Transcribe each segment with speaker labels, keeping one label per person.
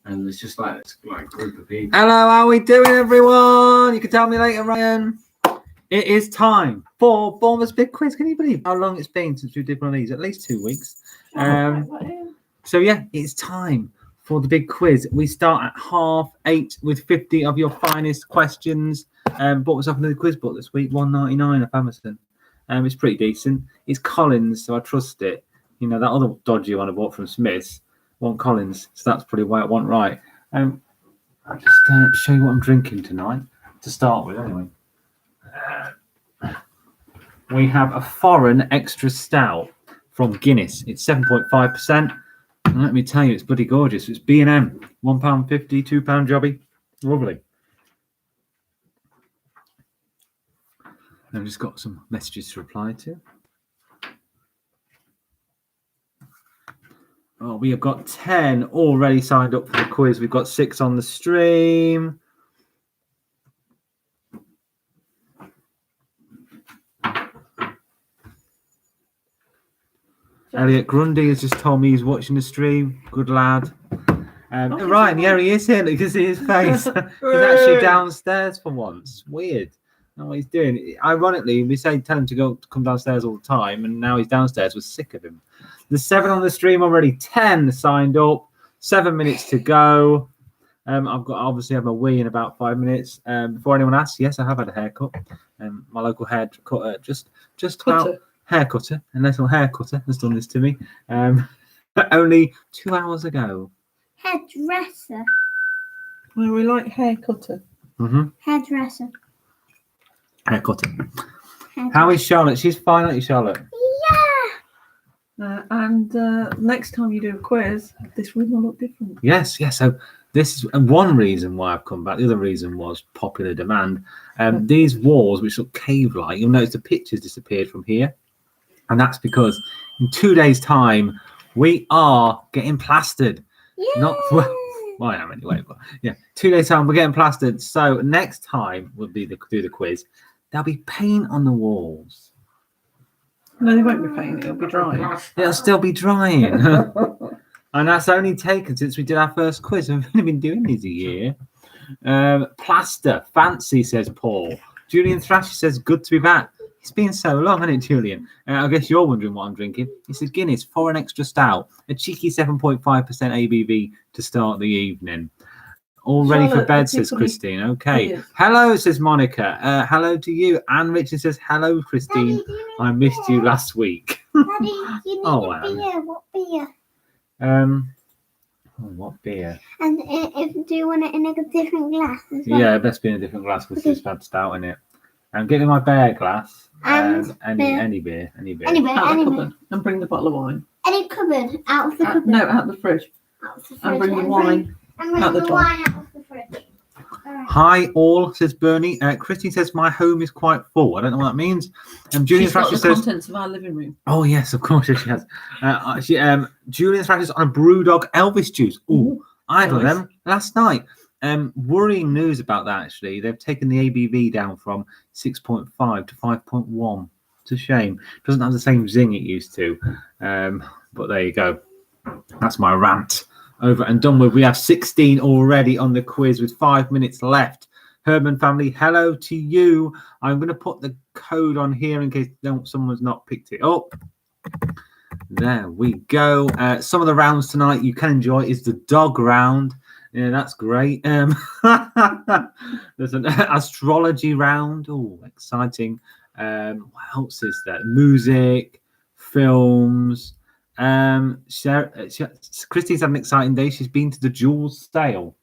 Speaker 1: And there's just like a group of people. Hello, how are we doing, everyone? You can tell me later, Ryan. It is time for Bournemouth's big quiz. Can you believe how long it's been since we did one of these? At least 2 weeks. So yeah, it's time for the big quiz. We start at 8:30 with 50 of your finest questions. Bought myself another quiz book this week, $1.99 off Amazon. It's pretty decent. It's Collins, so I trust it. You know, that other dodgy one I bought from Smith's wasn't Collins, so that's pretty well it wasn't right. I'll just show you what I'm drinking tonight to start with, anyway. We have a foreign extra stout from Guinness. It's 7.5%. And let me tell you, it's bloody gorgeous. It's B&M, £1.50, £2 jobby. Lovely. I've just got some messages to reply to. Oh, we have got 10 already signed up for the quiz. We've got 6 on the stream. Elliot Grundy has just told me he's watching the stream. Good lad. Ryan, yeah, he is here. You can see his face. He's actually downstairs for once. Weird. I don't know what he's doing. Ironically, we tell him to come downstairs all the time, and now he's downstairs. We're sick of him. There's 7 on the stream already. 10 signed up. 7 minutes to go. I've got obviously have a wee in about 5 minutes. Before anyone asks, yes, I have had a haircut. My local hair cutter just about hair cutter, a little hair cutter has done this to me. Only 2 hours ago.
Speaker 2: Hairdresser.
Speaker 3: Well, we like hair cutter.
Speaker 1: Mm-hmm.
Speaker 2: Hairdresser.
Speaker 1: Hair cutter. How is Charlotte? She's fine, aren't you, Charlotte?
Speaker 3: Yeah. And next time you do a quiz, this room will look different.
Speaker 1: Yes. So this is one reason why I've come back. The other reason was popular demand. These walls, which look cave-like, you'll notice the pictures disappeared from here. And that's because in 2 days' time, we are getting plastered.
Speaker 2: Yay!
Speaker 1: Well, I am anyway, but yeah, 2 days' time, we're getting plastered. So next time we'll do the quiz. There'll be paint on the walls.
Speaker 3: No, they won't be paint. It'll be drying.
Speaker 1: It'll still be drying. And that's only taken since we did our first quiz. We've only been doing these a year. Plaster. Fancy, says Paul. Julian Thrasher says, good to be back. It's been so long, hasn't it, Julian? I guess you're wondering what I'm drinking. It's a Guinness, foreign extra stout. A cheeky 7.5% ABV to start the evening. All ready for bed, says Christine. Okay. Hello, says Monica. Hello to you. Anne Richard says, hello, Christine.
Speaker 2: Daddy,
Speaker 1: I missed you last week.
Speaker 2: Daddy, you need a beer. What beer?
Speaker 1: What beer?
Speaker 2: And do you want it in a different glass as well?
Speaker 1: Yeah, best be in a different glass because it's had stout in it. Give me my bear glass. Any beer.
Speaker 2: Any beer.
Speaker 3: And bring the bottle of wine.
Speaker 2: Any cupboard. Out of the cupboard.
Speaker 3: No, out of the fridge.
Speaker 2: Out of the fridge.
Speaker 3: And bring the wine.
Speaker 2: Out the wine out of the fridge. Right.
Speaker 1: Hi all, says Bernie. Christy says my home is quite full. I don't know what that means. Julian Thrasher says
Speaker 3: contents of our living room.
Speaker 1: Oh yes, of course she has. Julian Thrasher on a Brewdog Elvis juice. Ooh, I had them last night. Worrying news about that actually. They've taken the ABV down from 6.5 to 5.1. It's a shame. It doesn't have the same zing it used to. But there you go. That's my rant. Over and done with. We have 16 already on the quiz with 5 minutes left. Herman family, hello to you. I'm going to put the code on here in case someone's not picked it up. There we go. Some of the rounds tonight you can enjoy is the dog round. Yeah, that's great. There's an astrology round. Oh, exciting. What else is there? Music, films. Christy's had an exciting day. She's been to the Jewels sale.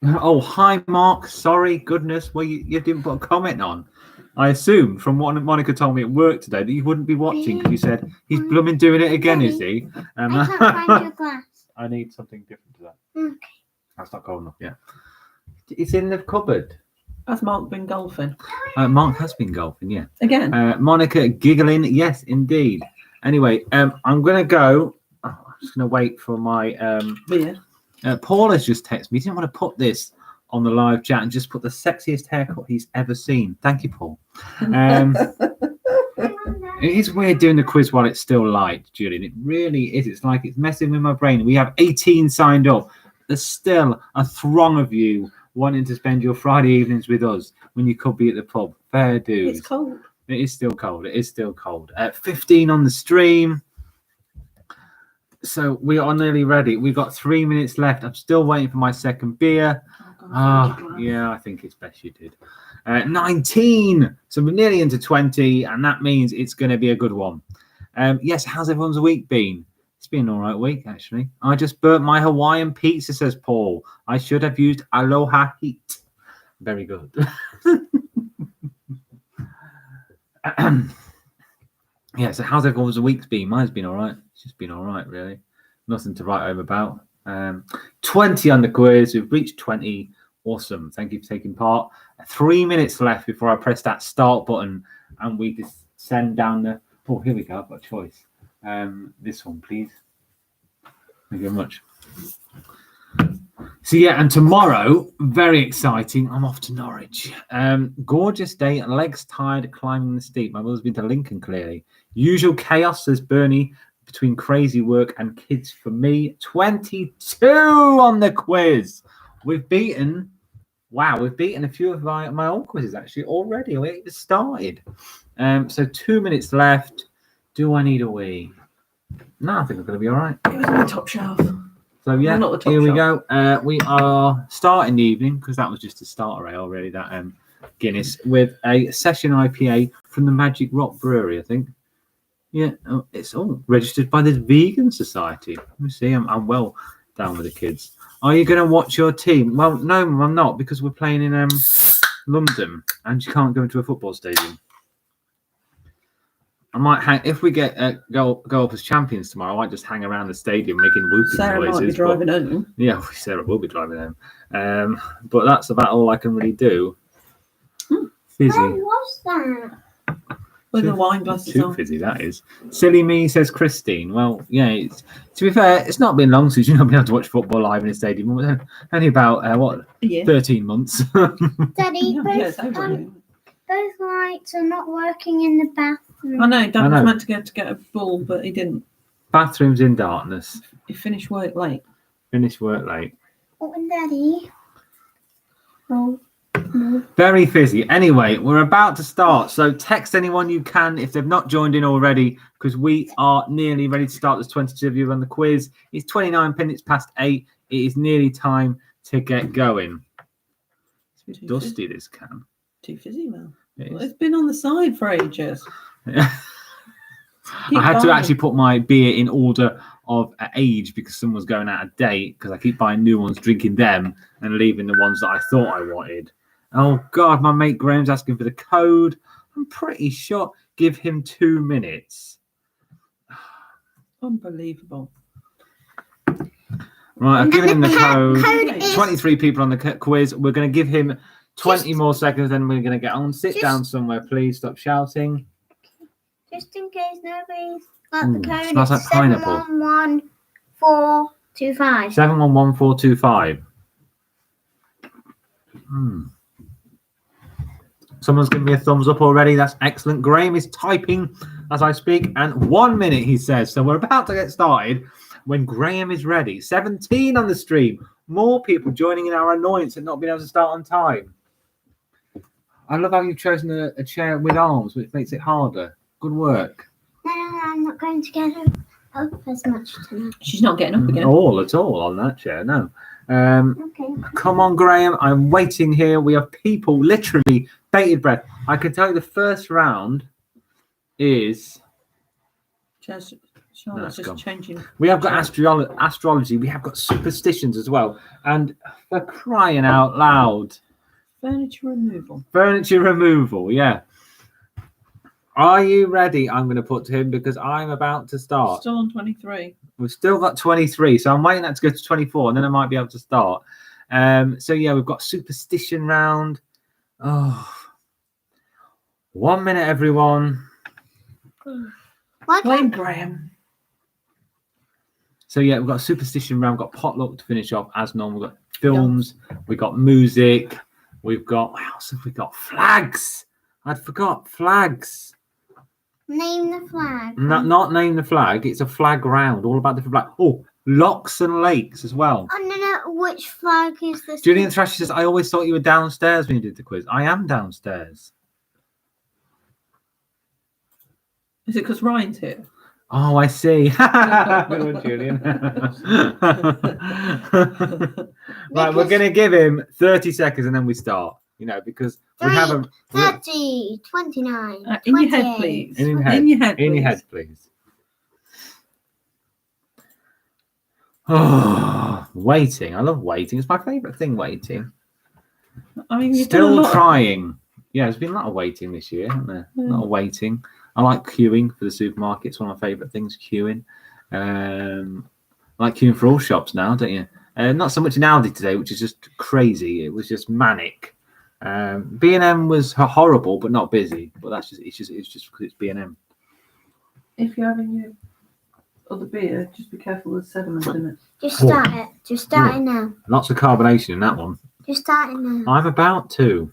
Speaker 1: Oh, hi, Mark. Sorry, goodness. Well, you didn't put a comment on. I assumed from what Monica told me at work today that you wouldn't be watching because you said he's blooming doing it again, is he?
Speaker 2: I can't find your glass.
Speaker 1: I need something different to that.
Speaker 2: Okay.
Speaker 1: That's not cold enough yet. It's in the cupboard.
Speaker 3: Has Mark been golfing?
Speaker 1: Mark has been golfing, yeah.
Speaker 3: Again?
Speaker 1: Monica giggling. Yes, indeed. Anyway, I'm going to go. I'm just going to wait for my
Speaker 3: beer.
Speaker 1: Paul has just texted me. He didn't want to put this on the live chat and just put the sexiest haircut he's ever seen. Thank you, Paul. It is weird doing the quiz while it's still light, Julian. It really is. It's like it's messing with my brain. We have 18 signed up. There's still a throng of you wanting to spend your Friday evenings with us when you could be at the pub. Fair dues.
Speaker 3: It's cold.
Speaker 1: It is still cold. It is still cold. 15 on the stream. So we are nearly ready. We've got 3 minutes left. I'm still waiting for my second beer. Yeah, I think it's best you did. 19. So we're nearly into 20, and that means it's going to be a good one. Yes, how's everyone's week been? It's been an all right week, actually. I just burnt my Hawaiian pizza, says Paul. I should have used Aloha Heat. Very good. Yeah, so how's everyone's week's been? Mine's been all right. It's just been all right, really. Nothing to write home about. 20 on the quiz. We've reached 20. Awesome. Thank you for taking part. 3 minutes left before I press that start button and we just send down the... Oh, here we go. I've got a choice. This one, please. Thank you very much. So, yeah, and tomorrow, very exciting, I'm off to Norwich. Gorgeous day, legs tired, climbing the steep. My mother's been to Lincoln, clearly. Usual chaos, says Bernie, between crazy work and kids for me. 22 on the quiz. We've beaten a few of my old quizzes, actually, already. We even started. So 2 minutes left. Do I need a wee? No, I think I'm going to be all right.
Speaker 3: It was my top shelf.
Speaker 1: So, yeah,
Speaker 3: Not the top
Speaker 1: here we
Speaker 3: shelf.
Speaker 1: go. We are starting the evening, because that was just a starter ale, really, that Guinness, with a session IPA from the Magic Rock Brewery, I think. Yeah, it's all registered by the Vegan Society. Let me see, I'm well down with the kids. Are you going to watch your team? Well, no, I'm not, because we're playing in London, and you can't go into a football stadium. I might hang if we get go up as champions tomorrow. I might just hang around the stadium making whooping
Speaker 3: Sarah
Speaker 1: noises.
Speaker 3: might be driving home.
Speaker 1: Yeah, Sarah will be driving home. But that's about all I can really do. Fizzy.
Speaker 2: What was that?
Speaker 3: With the wine glasses
Speaker 1: Too
Speaker 3: on.
Speaker 1: fizzy, that is. Silly me, says Christine. Well, yeah, to be fair, it's not been long since you've not been able to watch football live in a stadium. Only about, 13 months.
Speaker 2: Daddy,
Speaker 3: Yeah, it's over.
Speaker 2: both lights are not working in the bathroom.
Speaker 3: I know, Dad was meant to get a ball, but he didn't.
Speaker 1: Bathroom's in darkness.
Speaker 3: He finished work late.
Speaker 2: Oh, and Daddy. Oh.
Speaker 1: Very fizzy. Anyway, we're about to start. So text anyone you can if they've not joined in already, because we are nearly ready to start. There's 22 of you on the quiz. It's 29 minutes past 8. It is nearly time to get going. It's dusty, this can.
Speaker 3: Too fizzy, man. It's been on the side for ages.
Speaker 1: I had to actually put my beer in order of age because someone's going out of date, because I keep buying new ones, drinking them, and leaving the ones that I thought I wanted. Oh, God, my mate Graham's asking for the code. I'm pretty sure. Give him 2 minutes.
Speaker 3: Unbelievable.
Speaker 1: Right, I've given him the code.
Speaker 2: Code is
Speaker 1: 23 people on the quiz. We're going to give him 20 more seconds, then we're going to get on. Sit down somewhere, please. Stop shouting.
Speaker 2: just in case nobody's got the code.
Speaker 1: Smells like
Speaker 2: It's
Speaker 1: pineapple.
Speaker 2: 711425.
Speaker 1: 711425. Someone's giving me a thumbs up already. That's excellent. Graham is typing as I speak. And 1 minute, he says. So we're about to get started when Graham is ready. 17 on the stream. More people joining in our annoyance at not being able to start on time. I love how you've chosen a chair with arms, which makes it harder. Good work.
Speaker 2: No, I'm not going to get up as much tonight.
Speaker 3: She's not getting up again.
Speaker 1: At all on that chair, no.
Speaker 2: Okay.
Speaker 1: Come on, Graham. I'm waiting here. We have people literally bated breath. I can tell you the first round is...
Speaker 3: Charlotte's just changing.
Speaker 1: We have got astrology. We have got superstitions as well. And for crying out loud...
Speaker 3: Furniture
Speaker 1: removal, yeah. Are you ready? I'm going to put to him because I'm about to start.
Speaker 3: Still on 23.
Speaker 1: We've still got 23, so I'm waiting that to go to 24, and then I might be able to start. So, yeah, we've got superstition round. Oh, 1 minute, everyone.
Speaker 3: Blame Graham.
Speaker 1: So, yeah, we've got superstition round. We've got potluck to finish off as normal. We've got films. We've got music. We've got, what else have we got? Flags. I'd forgot flags.
Speaker 2: Name the flag.
Speaker 1: Not name the flag. It's a flag round, all about different flags. Oh, locks and lakes as well.
Speaker 2: Oh, no. Which flag is this?
Speaker 1: Julian Thrasher says, I always thought you were downstairs when you did the quiz. I am downstairs.
Speaker 3: Is it because Ryan's here?
Speaker 1: Oh, I see. Good one, Julian. Right, we're going to give him 30 seconds and then we start. Because we have a
Speaker 2: 30, 29.
Speaker 3: In your head, please.
Speaker 1: In your head.
Speaker 3: In your head,
Speaker 1: In your
Speaker 3: please.
Speaker 1: head, please. Oh, waiting. I love waiting. It's my favourite thing, waiting.
Speaker 3: I mean, you've done a
Speaker 1: Still
Speaker 3: lot.
Speaker 1: trying. Yeah, there's been a lot of waiting this year, hasn't there? A lot of waiting. I like queuing for the supermarket. It's one of my favourite things, queuing. I like queuing for all shops now, don't you? Not so much in Aldi today, which is just crazy. It was just manic. B&M was horrible, but not busy. But it's just because it's B&M.
Speaker 3: If you're having your other beer, just be careful with sediment in it.
Speaker 2: Just start it. Just start it now.
Speaker 1: Lots of carbonation in that one.
Speaker 2: Just start it now.
Speaker 1: I'm about to.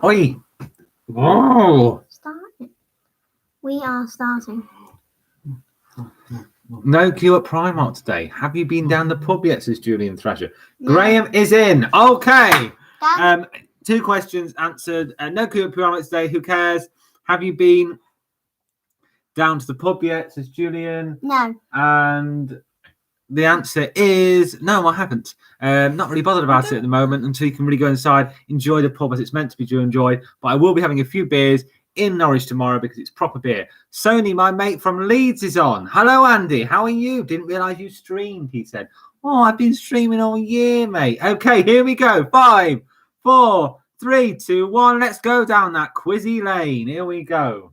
Speaker 1: Oi! Oh!
Speaker 2: Start it. We are starting.
Speaker 1: No queue at Primark today. Have you been down the pub yet? Says Julian Thrasher. Graham is in. Okay.
Speaker 2: Dad,
Speaker 1: 2 questions answered. No queue at Primark today. Who cares? Have you been down to the pub yet? Says Julian.
Speaker 2: no.
Speaker 1: And the answer is no, I haven't. Not really bothered about it at the moment until you can really go inside, enjoy the pub as it's meant to be enjoyed. But I will be having a few beers in Norwich tomorrow because it's proper beer. Sony, my mate from Leeds, is on. Hello, Andy. How are you? Didn't realise you streamed, he said. Oh, I've been streaming all year, mate. Okay, here we go. 5, 4, 3, 2, 1. Let's go down that quizzy lane. Here we go.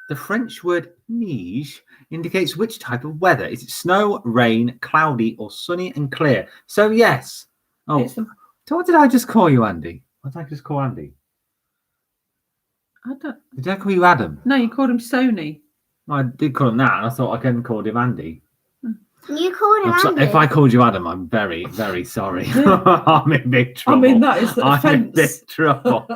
Speaker 1: The French word neige indicates which type of weather. Is it snow, rain, cloudy, or sunny and clear? So, yes. Oh,
Speaker 3: It's
Speaker 1: so what did I just call you, Andy? What did I just call Andy?
Speaker 3: I don't.
Speaker 1: Did I call you Adam?
Speaker 3: No, you called him Sony.
Speaker 1: I did call him that, and I thought I couldn't call him Andy.
Speaker 2: You called him Andy.
Speaker 1: If I called you Adam, I'm very, very sorry. I'm in big trouble.
Speaker 3: I mean, that is the
Speaker 1: I'm in
Speaker 3: offence.
Speaker 1: big trouble.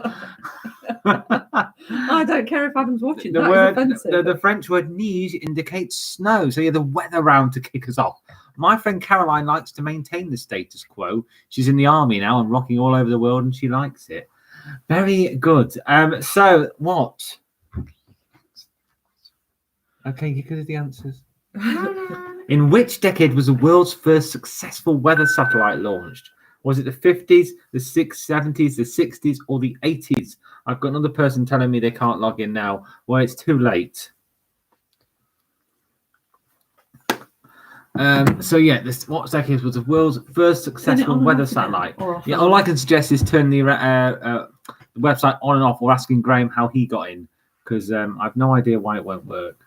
Speaker 3: I don't care if Adam's watching.
Speaker 1: The
Speaker 3: That is
Speaker 1: word,
Speaker 3: offensive.
Speaker 1: the French word neige indicates snow. So, yeah, the weather round to kick us off. My friend Caroline likes to maintain the status quo. She's in the army now and rocking all over the world, and she likes it. Very good. So, what? Okay, you good at the answers. In which decade was the world's first successful weather satellite launched? Was it the 50s, the 70s, the 60s, or the 80s? I've got another person telling me they can't log in now. Well, it's too late. So yeah, what decade was the world's first successful weather satellite? Yeah, all I can suggest is turn the website on and off, or asking Graham how he got in, because I've no idea why it won't work.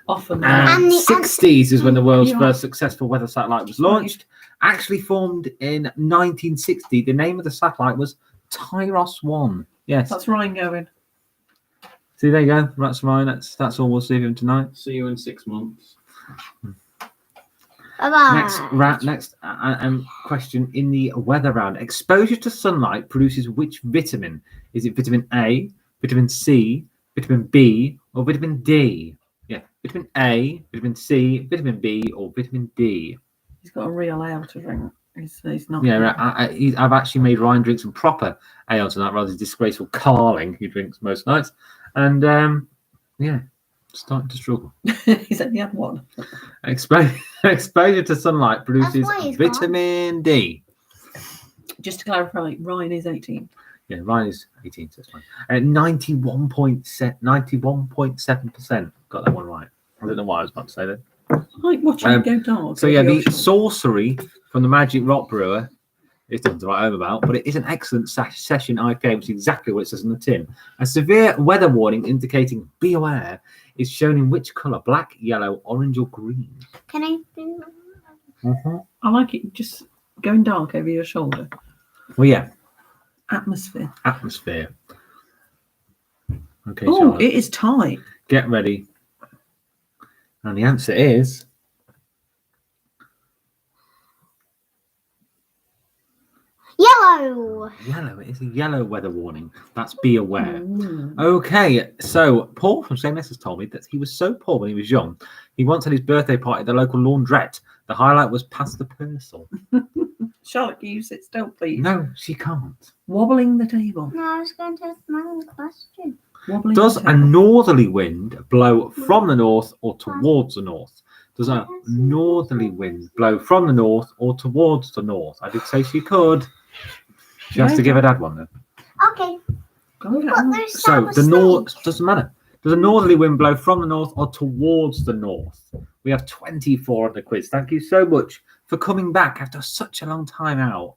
Speaker 3: Often.
Speaker 1: 60s is when the world's first successful weather satellite was launched. Actually formed in 1960. The name of the satellite was Tyros 1. Yes.
Speaker 3: That's Ryan going.
Speaker 1: See, there you go. That's Ryan. That's all we'll see of him tonight.
Speaker 4: See you in 6 months.
Speaker 2: Bye-bye.
Speaker 1: Next question in the weather round. Exposure to sunlight produces which vitamin? Is it vitamin A, vitamin C, vitamin B, or vitamin D? Yeah, vitamin A, vitamin C, vitamin B, or vitamin D.
Speaker 3: He's got a real ale to drink. He's not.
Speaker 1: Yeah, I've actually made Ryan drink some proper ale tonight rather than disgraceful carling he drinks most nights. And yeah, starting to struggle.
Speaker 3: He said he had one.
Speaker 1: Exposure to sunlight produces
Speaker 2: why he's
Speaker 1: vitamin D.
Speaker 3: Just to clarify, Ryan is 18.
Speaker 1: Yeah, Ryan is 18, so it's fine. 91.7%. Got that one right. I don't know what I was about to say then.
Speaker 3: I like watching him go dark.
Speaker 1: So yeah, the sorcery from the Magic Rock Brewer is done to write home about, but it is an excellent session IPA, which is exactly what it says on the tin. A severe weather warning indicating "be aware" is shown in which colour? Black, yellow, orange, or green?
Speaker 2: Can I do
Speaker 3: I like it just going dark over your shoulder.
Speaker 1: Well, yeah,
Speaker 3: Atmosphere.
Speaker 1: atmosphere. Okay,
Speaker 3: Oh,
Speaker 1: Charlotte,
Speaker 3: it is tight.
Speaker 1: get ready. And the answer is
Speaker 2: Yellow.
Speaker 1: Yellow. It is a yellow weather warning. That's be aware.
Speaker 3: Mm.
Speaker 1: Okay, so Paul from Same has told me that he was so poor when he was young. He once had his birthday party at the local laundrette. The highlight was pass the parcel.
Speaker 3: Charlotte, can you sit still, please?
Speaker 1: No, she can't.
Speaker 3: Wobbling the table.
Speaker 2: No, I was going to ask my question.
Speaker 3: Wobbling
Speaker 1: Does
Speaker 3: the
Speaker 1: a
Speaker 3: table.
Speaker 1: northerly wind blow from the north or towards the north? Does a northerly wind blow from the north or towards the north? I did say she could. She has to give her dad one then.
Speaker 2: Okay.
Speaker 3: Go get
Speaker 2: But
Speaker 3: on.
Speaker 2: there's
Speaker 1: So the north doesn't matter. Does a northerly wind blow from the north or towards the north? We have 24 on the quiz. Thank you so much for coming back after such a long time out.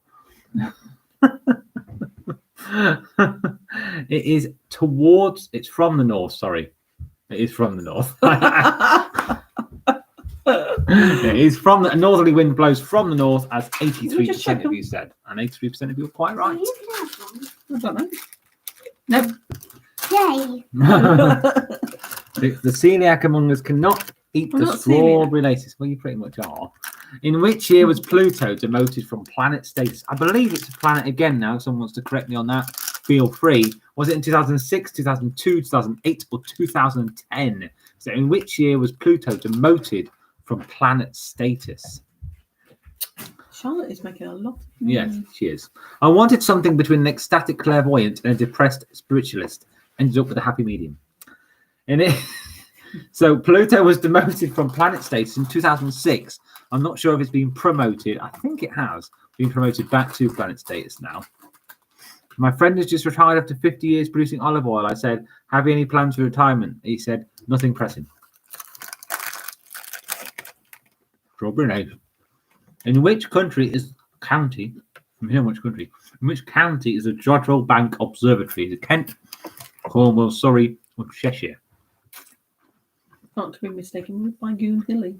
Speaker 1: It is towards. It's from the north. Sorry, it is from the north. It is from the a northerly wind blows from the north, as 83% of you said, and 83% of you are quite right.
Speaker 2: You can have one.
Speaker 3: I don't know. Nope.
Speaker 2: Yay.
Speaker 1: The celiac among us cannot eat
Speaker 3: We're
Speaker 1: the
Speaker 3: not
Speaker 1: strawberry laces. Well, you pretty much are. In which year was Pluto demoted from planet status? I believe it's a planet again now. If someone wants to correct me on that, feel free. Was it in 2006, 2002, 2008, or 2010? So in which year was Pluto demoted from planet status?
Speaker 3: Charlotte is making a lot.
Speaker 1: Yes, she is. I wanted something between an ecstatic clairvoyant and a depressed spiritualist. Ended up with a happy medium. In it, so Pluto was demoted from planet status in 2006. I'm not sure if it's been promoted. I think it has been promoted back to planet status now. My friend has just retired after 50 years producing olive oil. I said, have you any plans for retirement? He said, nothing pressing. Strawberry nose. In which county is the Jurassic Bank Observatory? Is it Kent, Cornwall, Surrey, or Cheshire?
Speaker 3: Not to be mistaken with Bygoon Hilly.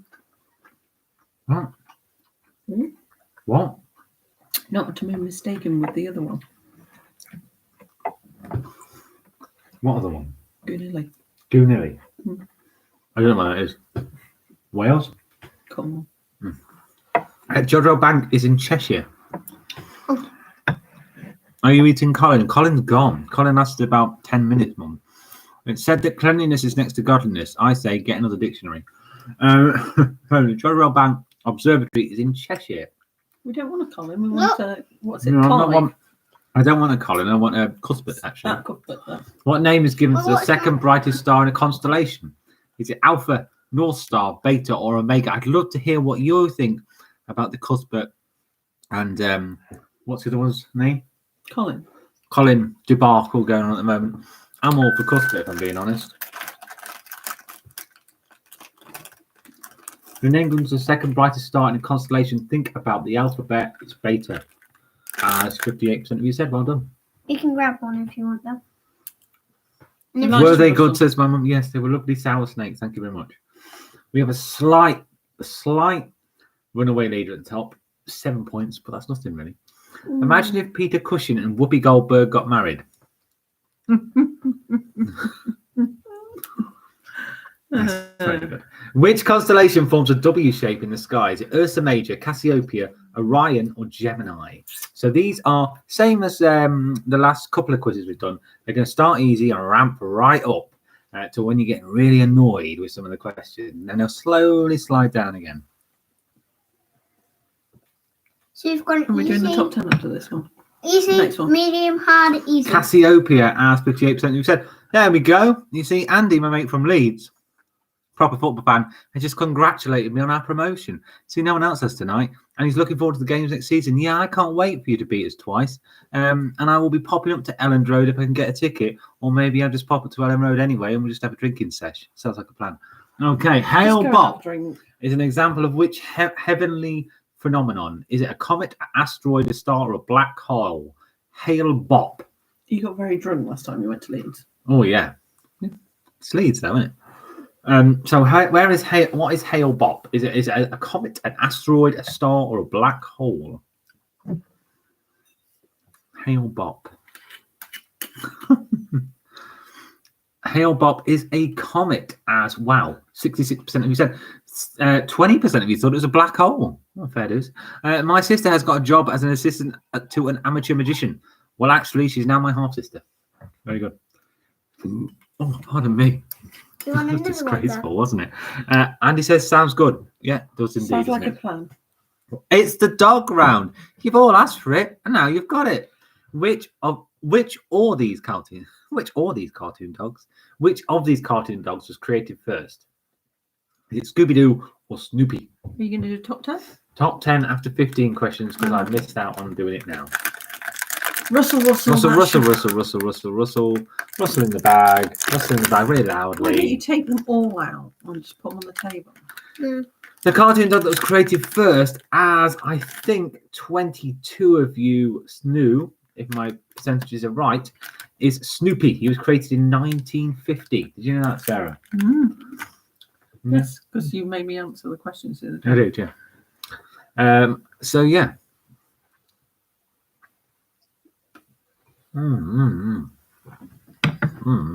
Speaker 1: What?
Speaker 3: Hmm?
Speaker 1: What?
Speaker 3: Not to be mistaken with the other one.
Speaker 1: What other one?
Speaker 3: Goon Hilly.
Speaker 1: Goonilly.
Speaker 3: Hmm.
Speaker 1: I don't know what that is. Wales?
Speaker 3: Cornwall.
Speaker 1: Jurassic Bank is in Cheshire.
Speaker 2: Oh.
Speaker 1: Are you eating Colin? Colin's gone. Colin lasted about 10 minutes, Mum. It said that cleanliness is next to godliness. I say get another dictionary. Jurassic Bank Observatory is in Cheshire.
Speaker 3: We don't want a Colin. We want a what's it?
Speaker 1: No,
Speaker 3: Colin.
Speaker 1: I don't want a Colin. I want a Cuthbert, actually.
Speaker 3: That could put that.
Speaker 1: What name is given to the
Speaker 2: what's
Speaker 1: second
Speaker 2: that?
Speaker 1: brightest star in a constellation? Is it Alpha, North Star, Beta, or Omega? I'd love to hear what you think about the Cuthbert and what's the other one's name?
Speaker 3: Colin.
Speaker 1: Colin debacle going on at the moment. I'm all for Cuthbert, if I'm being honest. The name given to the second brightest star in a constellation. Think about the alphabet. It's Beta. It's 58% of you said. Well done.
Speaker 2: You can grab one if you want them. And if
Speaker 3: Nice.
Speaker 1: Were they
Speaker 3: Russell.
Speaker 1: good, says my mum? Yes, they were lovely sour snakes. Thank you very much. We have a slight runaway leader at the top. 7 points, but that's nothing really. Imagine if Peter Cushing and Whoopi Goldberg got married. That's very good. Which constellation forms a W shape in the sky? Is it Ursa Major, Cassiopeia, Orion, or Gemini? So these are same as the last couple of quizzes we've done. They're going to start easy and ramp right up to when you get really annoyed with some of the questions, and then they'll slowly slide down again.
Speaker 2: So you've got
Speaker 3: Are we doing the
Speaker 2: easy,
Speaker 3: top 10 after this one?
Speaker 2: easy,
Speaker 3: Next one.
Speaker 2: medium, hard, easy.
Speaker 1: Cassiopeia, as 58% you said. There we go. You see, Andy, my mate from Leeds, proper football fan, has just congratulated me on our promotion. See, no one else has tonight, and he's looking forward to the games next season. Yeah, I can't wait for you to beat us twice. And I will be popping up to Elland Road if I can get a ticket, or maybe I'll just pop up to Elland Road anyway, and we'll just have a drinking sesh. Sounds like a plan. Okay, Hale
Speaker 3: Just go and have a
Speaker 1: Bopp
Speaker 3: drink.
Speaker 1: is an example of which heavenly phenomenon? Is it a comet, an asteroid, a star, or a black hole? Hale Bopp.
Speaker 3: You got very drunk last time you went to Leeds.
Speaker 1: Oh yeah, it's Leeds though, isn't it? So where is what is Hale Bopp? Is it a comet, an asteroid, a star, or a black hole? Hale Bopp. Hale Bopp is a comet as wow. 66% of you said. 20% of you thought it was a black hole. Oh, fair dues. My sister has got a job as an assistant to an amateur magician. Well, actually, she's now my half sister. Very good. Oh, pardon me.
Speaker 2: Do you want
Speaker 1: That was
Speaker 2: another one,
Speaker 1: disgraceful, wasn't it? Andy says, sounds good. Yeah, does indeed.
Speaker 3: Sounds like a
Speaker 1: doesn't it?
Speaker 3: plan.
Speaker 1: It's the dog round. You've all asked for it, and now you've got it. Which of these cartoon dogs was created first? Is it Scooby-Doo or Snoopy?
Speaker 3: Are you going to do top 10?
Speaker 1: Top 10 after 15 questions because I missed out on doing it now.
Speaker 3: Russell
Speaker 1: Russell in the bag. Really loudly.
Speaker 3: Why don't you take them all out and just put them on the table?
Speaker 2: Yeah.
Speaker 1: The cartoon dog that was created first, as I think 22 of you knew, if my percentages are right, is Snoopy. He was created in 1950. Did you know that, Sarah?
Speaker 3: Yes, because you made me answer the questions the other day.
Speaker 1: I did, yeah. So, yeah.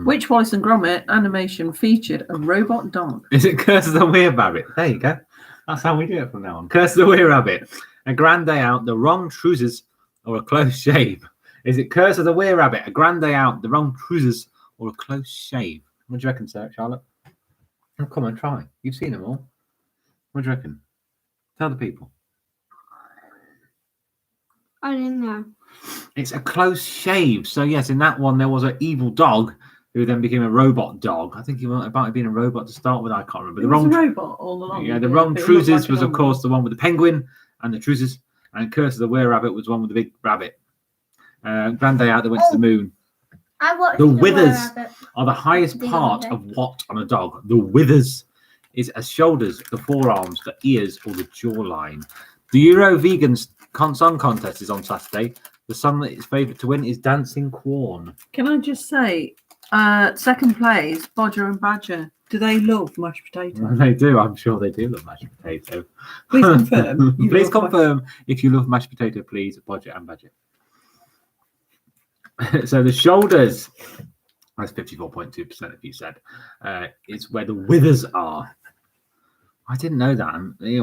Speaker 3: Which Wallace and Gromit animation featured a robot dog?
Speaker 1: Is it Curse of the Were-Rabbit? There you go. That's how we do it from now on. Curse of the Were-Rabbit. A grand day out, the wrong trousers, or a close shave. Is it Curse of the Were-Rabbit? A grand day out, the wrong trousers, or a close shave? What do you reckon, sir, Charlotte? Oh, come on, try. You've seen them all. What do you reckon? Tell the people.
Speaker 2: I didn't know.
Speaker 1: It's a close shave. So, yes, in that one, there was an evil dog who then became a robot dog. I think he might have been a robot to start with. I can't remember.
Speaker 3: It was a robot all along.
Speaker 1: Yeah, the wrong trousers was, of course, the one with the penguin and the trousers. And Curse of the Were-Rabbit was one with the big rabbit. Grand Day Out, they went to the moon.
Speaker 2: I watched
Speaker 1: The withers
Speaker 2: Were-Rabbit
Speaker 1: are the highest
Speaker 2: the
Speaker 1: part
Speaker 2: other
Speaker 1: of what on a dog? The withers is as shoulders, the forearms, the ears, or the jawline. The Euro Vegan Song Contest is on Saturday. The song that is favourite to win is Dancing Corn.
Speaker 3: Can I just say, second place, Bodger and Badger. Do they love mashed potato?
Speaker 1: They do. I'm sure they do love mashed potato.
Speaker 3: Please confirm.
Speaker 1: Please confirm if you love mashed potato, please, Bodger and Badger. So the shoulders, that's 54.2% of you said, is where the withers are. I didn't know that.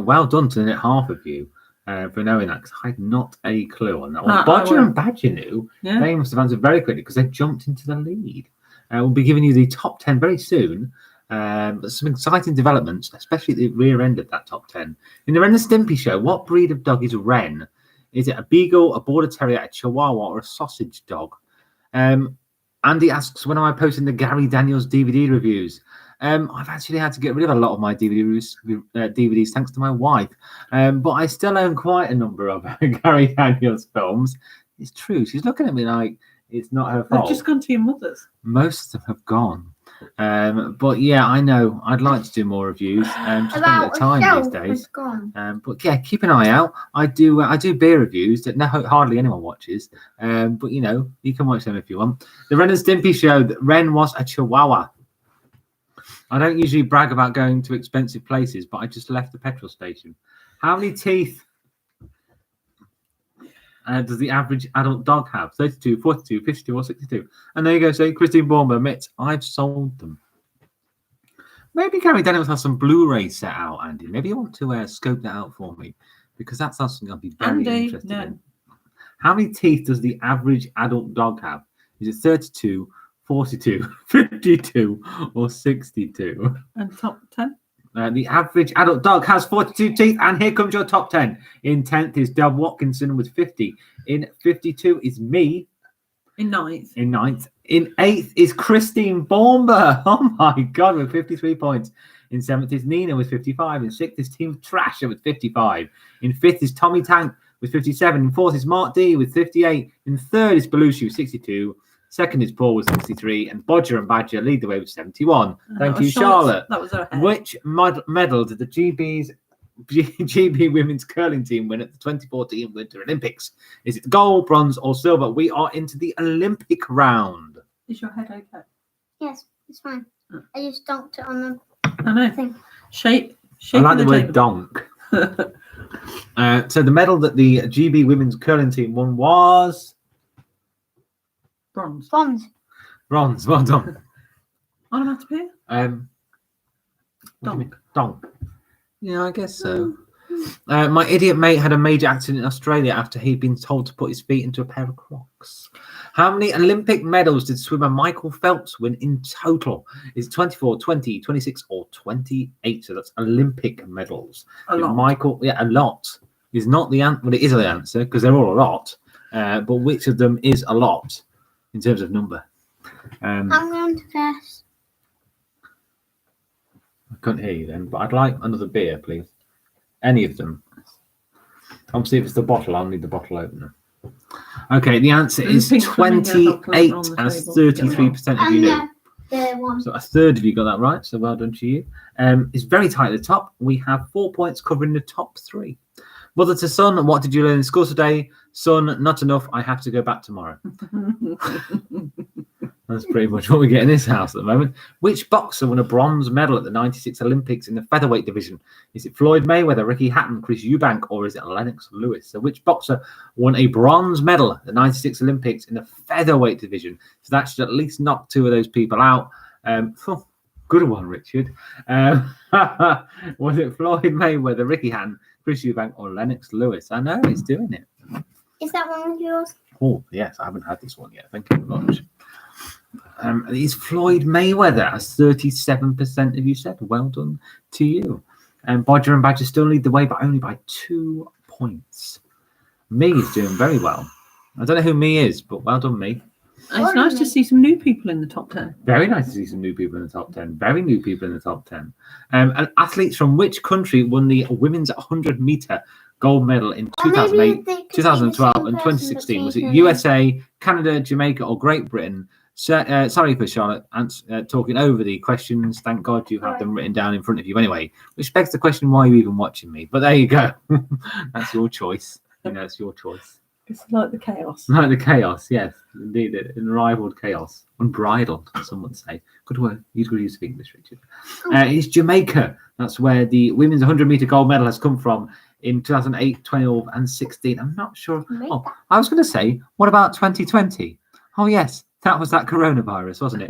Speaker 1: Well done to half of you for knowing that, because I had not a clue on that one. Bodger and Badger knew.
Speaker 3: Yeah.
Speaker 1: They must have answered very quickly because they jumped into the lead. We'll be giving you the top 10 very soon. But some exciting developments, especially at the rear end of that top 10. In the Ren and Stimpy show, what breed of dog is Ren? Is it a beagle, a border terrier, a chihuahua, or a sausage dog? Andy asks, when am I posting the Gary Daniels DVD reviews? I've actually had to get rid of a lot of my DVDs thanks to my wife. But I still own quite a number of Gary Daniels films. It's true. She's looking at me like it's not her fault.
Speaker 3: They've just gone to your mother's.
Speaker 1: Most of them have gone. But yeah, I know. I'd like to do more reviews. Just a bit of time these days. But yeah, keep an eye out. I do beer reviews that hardly anyone watches. But you know, you can watch them if you want. The Ren and Stimpy show that Ren was a chihuahua. I don't usually brag about going to expensive places, but I just left the petrol station. How many teeth does the average adult dog have? 32, 42, 52, or 62? And there you go. So Christine Bormer admits, I've sold them. Maybe Gary Daniels has some Blu-ray set out, Andy. Maybe you want to scope that out for me, because that's something I'll be very interested in. How many teeth does the average adult dog have? Is it 32, 42, 52, or 62? And
Speaker 3: top 10?
Speaker 1: The average adult dog has 42 teeth, and here comes your top 10. In 10th is Dub Watkinson with 50. In 52 is me.
Speaker 3: In 9th.
Speaker 1: In 8th is Christine Bormer. Oh my God, with 53 points. In 7th is Nina with 55. In 6th is Team Thrasher with 55. In 5th is Tommy Tank with 57. In 4th is Mark D with 58. In 3rd is Belushi with 62. 2nd is Paul with 63, and Bodger and Badger lead the way with 71. Thank you, Charlotte.
Speaker 3: That was our head.
Speaker 1: Which medal did the GB women's curling team win at the 2014 Winter Olympics? Is it gold, bronze, or silver? We are into the Olympic round.
Speaker 3: Is your head okay?
Speaker 2: Yes, it's fine. I just dunked it on the thing.
Speaker 3: Shape
Speaker 1: I like the word donk. So the medal that the GB women's curling team won was...
Speaker 3: Bronze.
Speaker 1: Well done.
Speaker 3: Onomatopoeia?
Speaker 1: Donk. Yeah, I guess so. My idiot mate had a major accident in Australia after he'd been told to put his feet into a pair of Crocs. How many Olympic medals did swimmer Michael Phelps win in total? Is it 24, 20, 26, or 28? So that's Olympic medals.
Speaker 3: A lot.
Speaker 1: Michael, yeah, a lot is not the answer. Well, it is the answer because they're all a lot. But which of them is a lot in terms of number?
Speaker 2: I'm going to guess.
Speaker 1: I couldn't hear you then, but I'd like another beer, please. Any of them. Obviously, if it's the bottle, I'll need the bottle opener. Okay, the answer is 28, as 33% of you knew. So a third of you got that right, so well done to you. It's very tight at the top. We have 4 points covering the top 3. Mother to son, what did you learn in school today? Son, not enough. I have to go back tomorrow. That's pretty much what we get in this house at the moment. Which boxer won a bronze medal at the 96 Olympics in the featherweight division? Is it Floyd Mayweather, Ricky Hatton, Chris Eubank, or is it Lennox Lewis? So which boxer won a bronze medal at the 96 Olympics in the featherweight division? So that should at least knock 2 of those people out. Good one, Richard. Was it Floyd Mayweather, Ricky Hatton, Chris Eubank, or Lennox Lewis? I know, he's doing it.
Speaker 2: Is that one of yours?
Speaker 1: Oh, yes, I haven't had this one yet. Thank you very much. It's Floyd Mayweather, as 37% of you said. Well done to you. Bodger and Badger still lead the way, but only by 2 points. Me is doing very well. I don't know who me is, but well done, me.
Speaker 3: It's nice to see some new people in the top 10.
Speaker 1: Very nice to see some new people in the top 10. Very new people in the top 10. And athletes from which country won the women's 100-meter gold medal in 2008, 2012, and 2016? Was it USA, Canada, Jamaica, or Great Britain? Sorry for Charlotte talking over the questions. Thank God you have them written down in front of you anyway, which begs the question, why are you even watching me? But there you go. That's your choice. You know, it's your choice.
Speaker 3: It's like the chaos.
Speaker 1: Like the chaos, yes. Indeed, unrivaled chaos. Unbridled, some would say. Good word. You could use English, Richard. It's Jamaica. That's where the women's 100-meter gold medal has come from in 2008, 12, and 16. I'm not sure. Oh, I was going to say, what about 2020? Oh, yes. That was that coronavirus, wasn't it?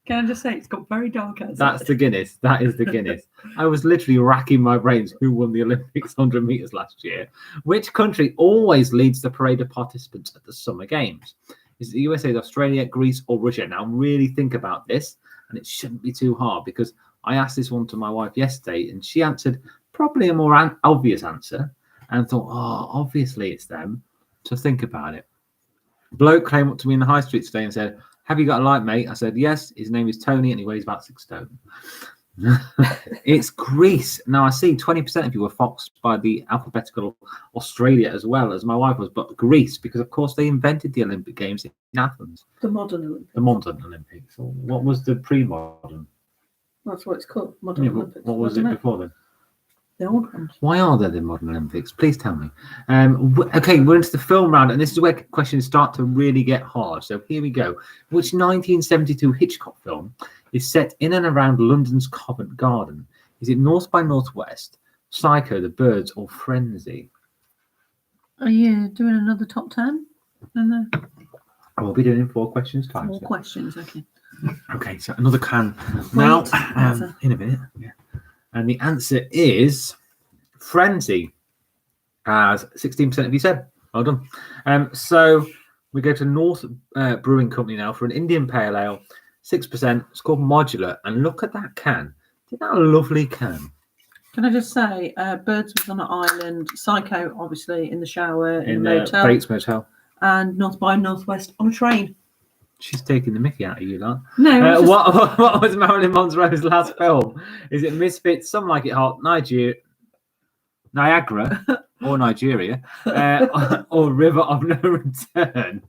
Speaker 3: Can I just say, it's got very dark outside.
Speaker 1: That's the Guinness. That is the Guinness. I was literally racking my brains who won the Olympics 100 meters last year. Which country always leads the parade of participants at the Summer Games? Is it the USA, Australia, Greece, or Russia? Now, really think about this, and it shouldn't be too hard because I asked this one to my wife yesterday, and she answered probably a more obvious answer and thought, oh, obviously it's them. So think about it. Bloke came up to me in the high street today and said, have you got a light, mate? I said, yes. His name is Tony and he weighs about 6 stone. It's Greece. Now, I see 20% of you were foxed by the alphabetical Australia as well as my wife was, but Greece, because, of course, they invented the Olympic Games in Athens.
Speaker 3: The modern Olympics.
Speaker 1: The modern Olympics. So what was the pre-modern?
Speaker 3: That's what it's called, modern Olympics.
Speaker 1: What was it before then?
Speaker 3: The old ones.
Speaker 1: Why are there the modern Olympics? Please tell me. Okay, we're into the film round, and this is where questions start to really get hard. So here we go. Which 1972 Hitchcock film is set in and around London's Covent Garden? Is it North by Northwest, Psycho, The Birds, or Frenzy?
Speaker 3: Are you doing another top 10?
Speaker 1: I will be doing in 4 questions time.
Speaker 3: 4 questions, okay.
Speaker 1: Okay, so another can now in a minute. Yeah. And the answer is Frenzy, as 16% of you said. Well done. So we go to North Brewing Company now for an Indian Pale Ale, 6%. It's called Modular. And look at that can. Isn't that a lovely can?
Speaker 3: Can I just say, Birds was on an island, Psycho, obviously, in the shower, in a motel.
Speaker 1: Bates Motel.
Speaker 3: And North by Northwest on a train.
Speaker 1: She's taking the mickey out of you, lot.
Speaker 3: No.
Speaker 1: What was Marilyn Monroe's last film? Is it Misfits, Some Like It Hot, Niagara, or Nigeria, or River of No Return?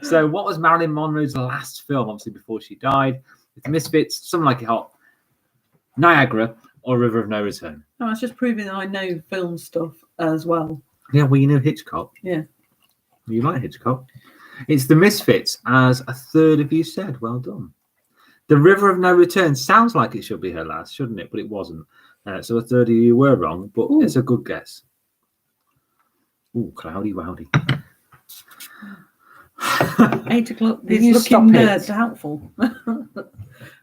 Speaker 1: So what was Marilyn Monroe's last film, obviously before she died? It's Misfits, Some Like It Hot, Niagara, or River of No Return?
Speaker 3: No, it's just proving that I know film stuff as well.
Speaker 1: Yeah, well, you know Hitchcock.
Speaker 3: Yeah.
Speaker 1: You like Hitchcock. It's The Misfits, as a third of you said. Well done. The River of No Return sounds like it should be her last, shouldn't it? But it wasn't. So a third of you were wrong, but it's a good guess. Ooh, cloudy wowdy.
Speaker 3: 8 o'clock is looking doubtful.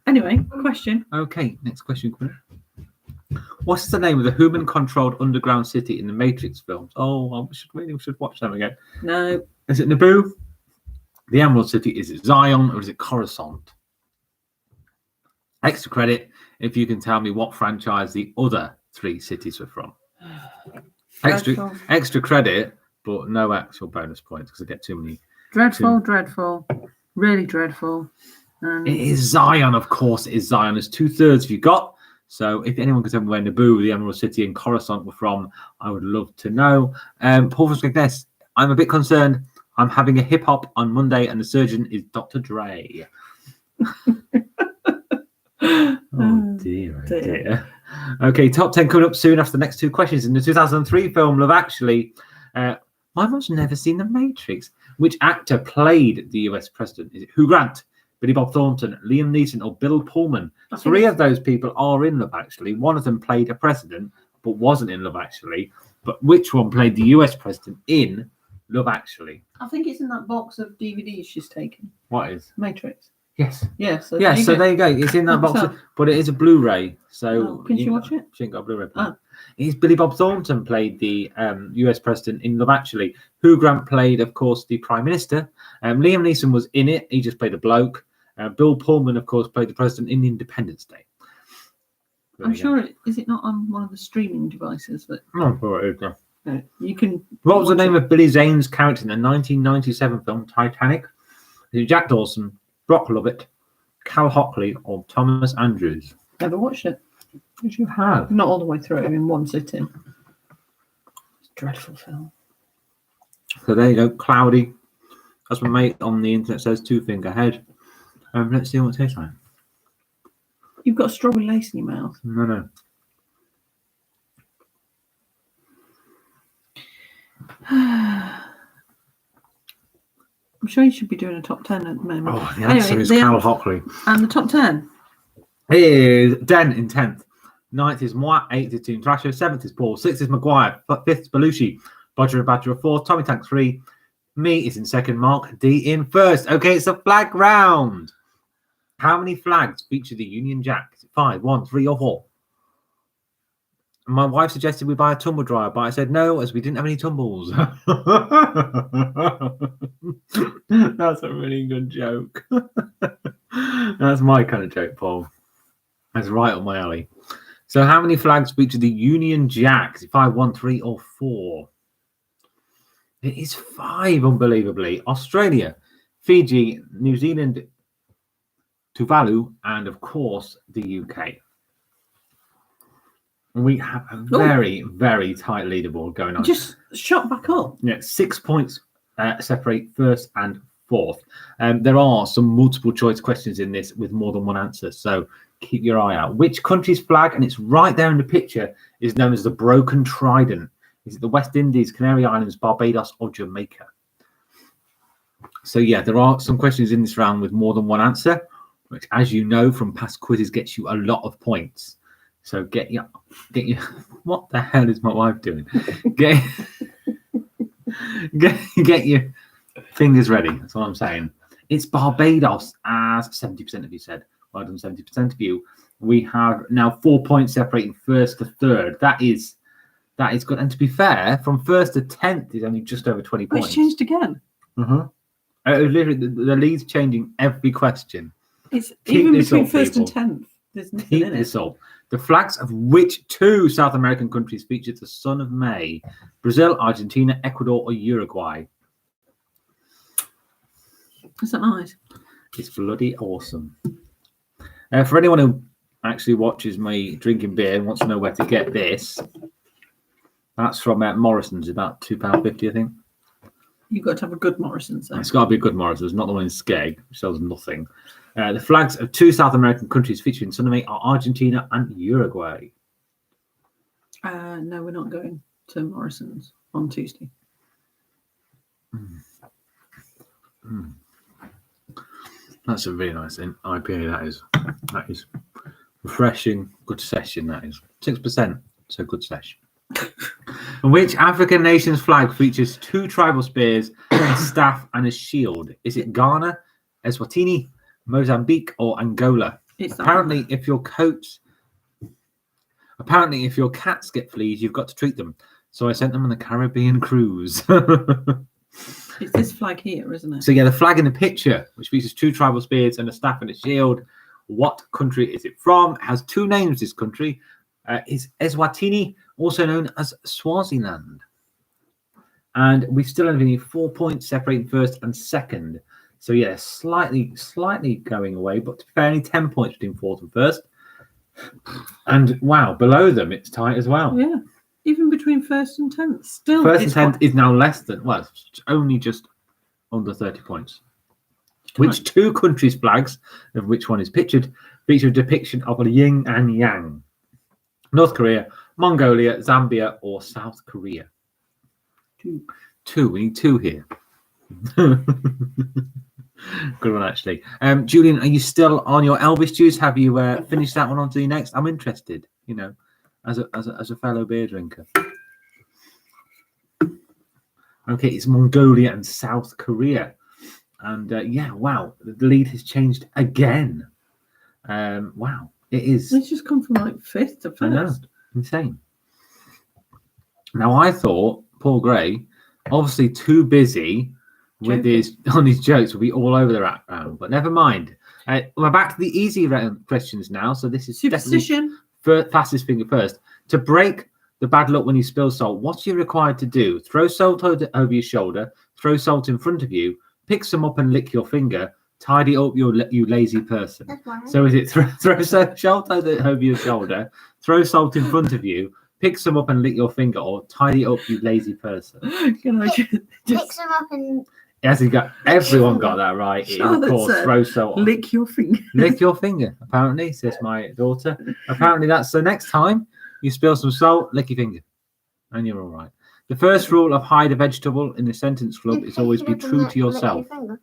Speaker 3: Anyway, question.
Speaker 1: Okay, next question, Quinn. What's the name of the human-controlled underground city in the Matrix films? Oh, we should watch them again.
Speaker 3: No.
Speaker 1: Is it Naboo? The Emerald City, is it Zion or is it Coruscant? Extra credit if you can tell me what franchise the other 3 cities were from. Extra credit, but no actual bonus points because I get too many.
Speaker 3: Dreadful. Really dreadful.
Speaker 1: It is Zion, of course. It is Zion. There's 2/3 of you got. So if anyone can tell me where Naboo, the Emerald City, and Coruscant were from, I would love to know. Paul was like this. I'm a bit concerned. I'm having a hip hop on Monday, and the surgeon is Dr. Dre. Oh dear. Okay, top 10 coming up soon after the next 2 questions. In the 2003 film Love Actually, my mum's never seen The Matrix. Which actor played the US president? Is it Hugh Grant, Billy Bob Thornton, Liam Neeson, or Bill Pullman? 3 of those people are in Love Actually. One of them played a president, but wasn't in Love Actually. But which one played the US president in Love Actually?
Speaker 3: I think it's in that box of DVDs she's taken.
Speaker 1: What is?
Speaker 3: Matrix.
Speaker 1: Yes.
Speaker 3: Yeah. So
Speaker 1: there you go. It's in that box, but it is a Blu-ray. So
Speaker 3: can you watch it?
Speaker 1: She ain't got a Blu-ray. It's Billy Bob Thornton played the US president in Love Actually. Hugh Grant played, of course, the Prime Minister. Liam Neeson was in it. He just played a bloke. Bill Pullman, of course, played the president in Independence Day.
Speaker 3: I'm sure is it not on one of the streaming devices that you can.
Speaker 1: What was the name of Billy Zane's character in the 1997 film Titanic? Is it Jack Dawson, Brock Lovett, Cal Hockley, or Thomas Andrews?
Speaker 3: Never watched it.
Speaker 1: Yes, you have.
Speaker 3: Not all the way through in one sitting. It's a dreadful film.
Speaker 1: So there you go. Cloudy. As my mate on the internet says, 2 finger head. Let's see what it tastes like.
Speaker 3: You've got a strawberry lace in your mouth.
Speaker 1: No.
Speaker 3: I'm sure you should be doing a top 10 at the moment.
Speaker 1: Oh, the answer is Cal Hockley.
Speaker 3: And the top 10?
Speaker 1: Is Den in 10th. 9th is Moat. 8th is Team Thrasher. 7th is Paul. 6th is Maguire. 5th is Belushi. Bodger Badger 4th. Tommy Tank 3. Me is in 2nd. Mark D in 1st. Okay, it's a flag round. How many flags feature the Union Jack? Is it 5, 1, 3, or 4? My wife suggested we buy a tumble dryer, but I said no, as we didn't have any tumbles. That's a really good joke. That's my kind of joke, Paul. That's right up my alley. So how many flags feature the Union Jack? Is it 5, 1, 3, or 4? It is 5, unbelievably. Australia, Fiji, New Zealand, Tuvalu, and of course the UK. We have a very, very tight leaderboard going on.
Speaker 3: Just shot back up.
Speaker 1: Yeah, 6 points separate 1st and 4th. There are some multiple choice questions in this with more than one answer, so keep your eye out. Which country's flag, and it's right there in the picture, is known as the Broken Trident? Is it the West Indies, Canary Islands, Barbados, or Jamaica? So yeah, there are some questions in this round with more than one answer, which, as you know from past quizzes, gets you a lot of points. So get your. What the hell is my wife doing? Get your fingers ready. That's what I'm saying. It's Barbados, as 70% of you said. Well done, 70% of you. We have now 4 points separating 1st to 3rd. That is good. And to be fair, from 1st to 10th is only just over 20 points.
Speaker 3: It's changed again.
Speaker 1: Literally, the lead's changing every question.
Speaker 3: It's even between 1st and 10th. There's nothing
Speaker 1: Keep
Speaker 3: in
Speaker 1: this
Speaker 3: it.
Speaker 1: up. The flags of which 2 South American countries featured the Son of May? Brazil, Argentina, Ecuador, or Uruguay?
Speaker 3: Is that nice?
Speaker 1: It's bloody awesome. For anyone who actually watches me drinking beer and wants to know where to get this, that's from Morrison's, about £2.50, I think.
Speaker 3: You've got to have a good Morrison's.
Speaker 1: It's got to be a good Morrison's, not the one in Skeg, which sells nothing. The flags of 2 South American countries featuring Son of May are Argentina and Uruguay.
Speaker 3: No, we're not going to Morrison's on Tuesday.
Speaker 1: That's a really nice IPA, that is refreshing, good session, that is. 6%, so good session. Which African nation's flag features 2 tribal spears, a staff, and a shield? Is it Ghana, Eswatini, Mozambique, or Angola? Apparently, if your coat... Apparently, if your cats get fleas, you've got to treat them. So I sent them on a Caribbean cruise.
Speaker 3: It's this flag here, isn't it?
Speaker 1: So yeah, the flag in the picture, which features 2 tribal spears and a staff and a shield. What country is it from? It has 2 names, this country. It's Eswatini, also known as Swaziland. And we still only need 4 points separating first and second. So yeah, slightly going away, but only 10 points between fourth and first. And wow, below them it's tight as well.
Speaker 3: Yeah, even between first and 10th. Still,
Speaker 1: First and 10th is now less than, well, it's only just under 30 points. Which 2 countries' flags, of which one is pictured, feature a depiction of a yin and yang? North Korea, Mongolia, Zambia, or South Korea? 2. We need 2 here. Good one, actually. Julian, are you still on your Elvis juice? Have you finished that one on to the next? I'm interested, you know, as a fellow beer drinker. Okay, it's Mongolia and South Korea. And yeah, wow, the lead has changed again. Wow, it is.
Speaker 3: It's just come from like 5th to 1st.
Speaker 1: I know, insane. Now, I thought Paul Gray, obviously too busy with his jokes, will be all over the round, but never mind. We're back to the easy round questions now. So this is
Speaker 3: Superstition.
Speaker 1: Fastest finger first. To break the bad luck when you spill salt, what are you required to do? Throw salt over your shoulder, throw salt in front of you, pick some up and lick your finger, tidy up you lazy person. So is it throw salt over your shoulder, throw salt in front of you, pick some up and lick your finger, or tidy up you lazy person?
Speaker 3: Can I just
Speaker 2: Pick some up and
Speaker 1: Yes, everyone got that right. Of course, throw salt.
Speaker 3: Lick your finger.
Speaker 1: Lick your finger, apparently, says my daughter. Apparently, that's the next time you spill some salt, lick your finger, and you're all right. The first rule of hide a vegetable in the sentence club is always be true to yourself. I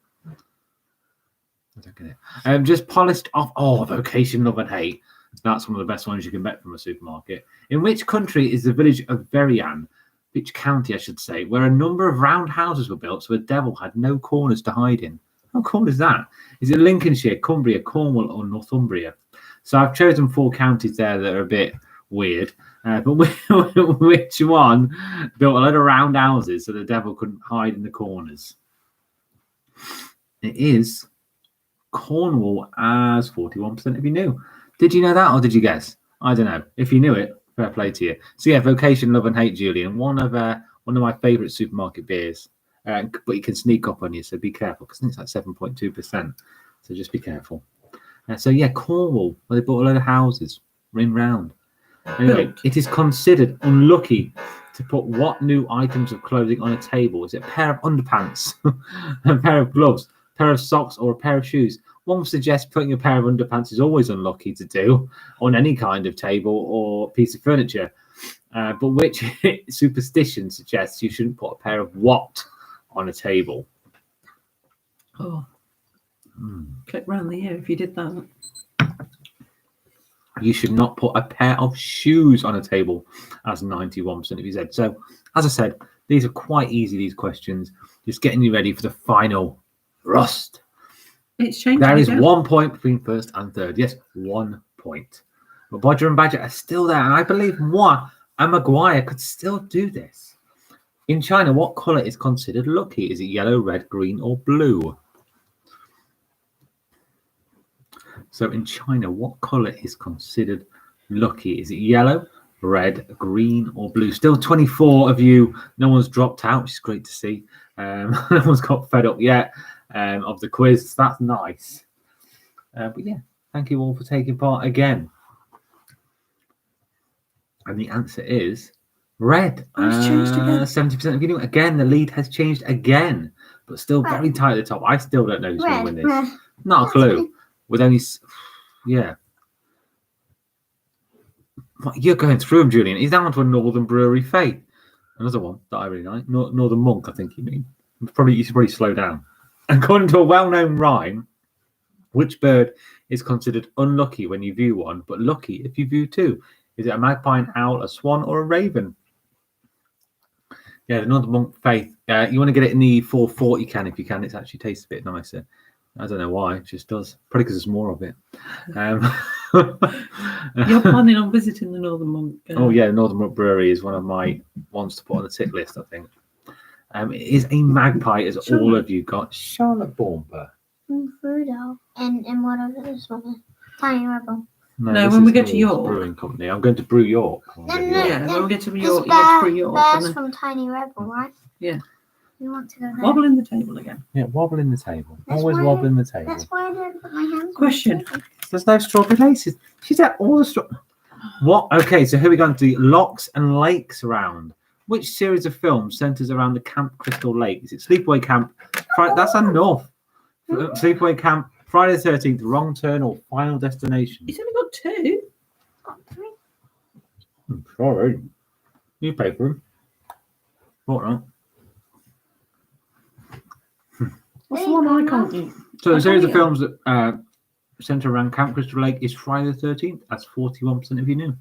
Speaker 1: don't get it. Just polished off. Oh, vocation, love and hate. That's one of the best ones you can bet from a supermarket. In which country is the village of Verian? Which county, I should say, where a number of round houses were built so a devil had no corners to hide in? How cool is that? Is it Lincolnshire, Cumbria, Cornwall, or Northumbria? So I've chosen 4 counties there that are a bit weird. But which one built a lot of round houses so the devil couldn't hide in the corners? It is Cornwall, as 41% of you knew. Did you know that, or did you guess? I don't know. If you knew it, fair play to you. So yeah, vocation, love and hate, Julian. One of my favourite supermarket beers, but it can sneak up on you, so be careful because I think it's like 7.2%. So just be careful. So yeah, Cornwall, where they bought a load of houses, ring round. Anyway, it is considered unlucky to put what new items of clothing on a table? Is it a pair of underpants, a pair of gloves, a pair of socks, or a pair of shoes? One suggests putting a pair of underpants is always unlucky to do on any kind of table or piece of furniture. But which superstition suggests you shouldn't put a pair of what on a table?
Speaker 3: Oh, click round the ear if you did that.
Speaker 1: You should not put a pair of shoes on a table, as 91% of you said. So, as I said, these are quite easy, these questions. Just getting you ready for the final thrust.
Speaker 3: It's changed.
Speaker 1: There is 1 point between first and third. Yes, 1 point. But Bodger and Badger are still there. And I believe Moi and Maguire could still do this. In China, what colour is considered lucky? Is it yellow, red, green, or blue? So in China, what colour is considered lucky? Is it yellow, red, green, or blue? Still 24 of you. No one's dropped out, which is great to see. No one's got fed up yet of the quiz. That's nice. But yeah, thank you all for taking part again. And the answer is red.
Speaker 3: It's changed again.
Speaker 1: 70% of you knew. Again, the lead has changed again, but still very tight at the top. I still don't know who's going to win this. Not a clue. With only, yeah. You're going through them, Julian. He's down to a Northern Brewery Faith. Another one that I really like. Northern Monk, I think you mean. You should probably slow down. According to a well-known rhyme, which bird is considered unlucky when you view one, but lucky if you view two? Is it a magpie, an owl, a swan, or a raven? Yeah, the Northern Monk Faith. You want to get it in the 440 can if you can. It actually tastes a bit nicer. I don't know why. It just does. Probably because there's more of it.
Speaker 3: You're planning on visiting the Northern Monk.
Speaker 1: Oh yeah, Northern Monk Brewery is one of my ones to put on the tick list, I think. It is a magpie, as all of you got. Charlotte Bornper.
Speaker 2: Brewdog. And whatever this one is. Tiny Rebel.
Speaker 3: No,
Speaker 1: this
Speaker 3: when we
Speaker 1: is
Speaker 3: go to
Speaker 1: Lord's
Speaker 3: York.
Speaker 1: Brewing Company. I'm going to Brew York.
Speaker 3: Yeah, when we get to
Speaker 2: This
Speaker 3: York, you go to Brew York.
Speaker 2: bear's
Speaker 3: And then
Speaker 2: from Tiny Rebel, right?
Speaker 3: Yeah.
Speaker 2: You want to go there?
Speaker 3: wobble in the table again.
Speaker 1: Yeah, wobbling the table.
Speaker 2: That's
Speaker 1: Always
Speaker 2: why-
Speaker 1: wobbling the table.
Speaker 2: That's why I don't put my hands on
Speaker 3: Question.
Speaker 2: the table.
Speaker 1: There's no strawberry laces. She's at all the What? Okay, so here we go to the Locks and Lakes round. Which series of films centers around the Camp Crystal Lake? Is it Sleepaway Camp? That's enough. Sleepaway Camp, Friday the 13th, Wrong Turn, or Final Destination?
Speaker 3: He's only got 2.
Speaker 2: Got 3.
Speaker 1: Sorry. You pay for them. What, right?
Speaker 3: What's the one I can't eat?
Speaker 1: So the
Speaker 3: I
Speaker 1: series of
Speaker 3: can't
Speaker 1: films that center around Camp Crystal Lake is Friday the 13th. That's 41% of you knew.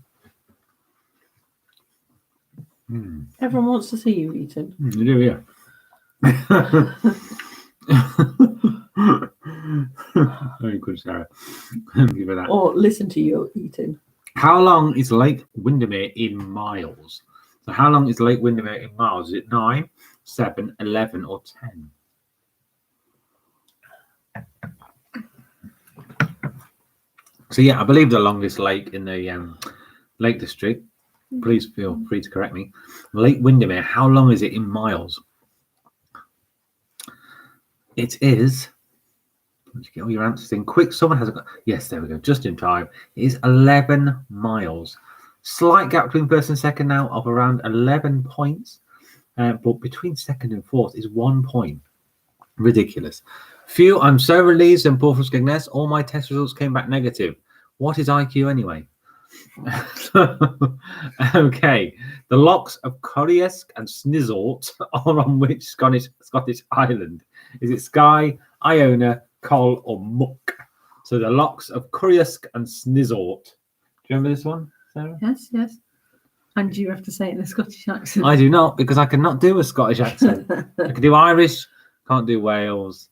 Speaker 3: Everyone wants to see you eating.
Speaker 1: You do, yeah. Very good, Sarah. Give her that.
Speaker 3: Or listen to you eating.
Speaker 1: How long is Lake Windermere in miles? So how long is Lake Windermere in miles? Is it 9, 7, 11, or 10? So yeah, I believe the longest lake in the Lake District. Please feel free to correct me. Lake Windermere, how long is it in miles? It is. Let's get all your answers in quick. Someone has a. Yes, there we go. Just in time. It is 11 miles. Slight gap between first and second now of around 11 points. But between second and fourth is 1 point. Ridiculous. Phew, I'm so relieved and poor for Skegness. All my test results came back negative. What is IQ anyway? Okay. The locks of Corriesk and Snizzort are on which Scottish island? Is it Skye, Iona, Coll, or Muck? So the locks of Corriesk and Snizzort. Do you remember this one, Sarah?
Speaker 3: Yes, yes. And you have to say it in a Scottish accent.
Speaker 1: I do not, because I cannot do a Scottish accent. I can do Irish, can't do Wales,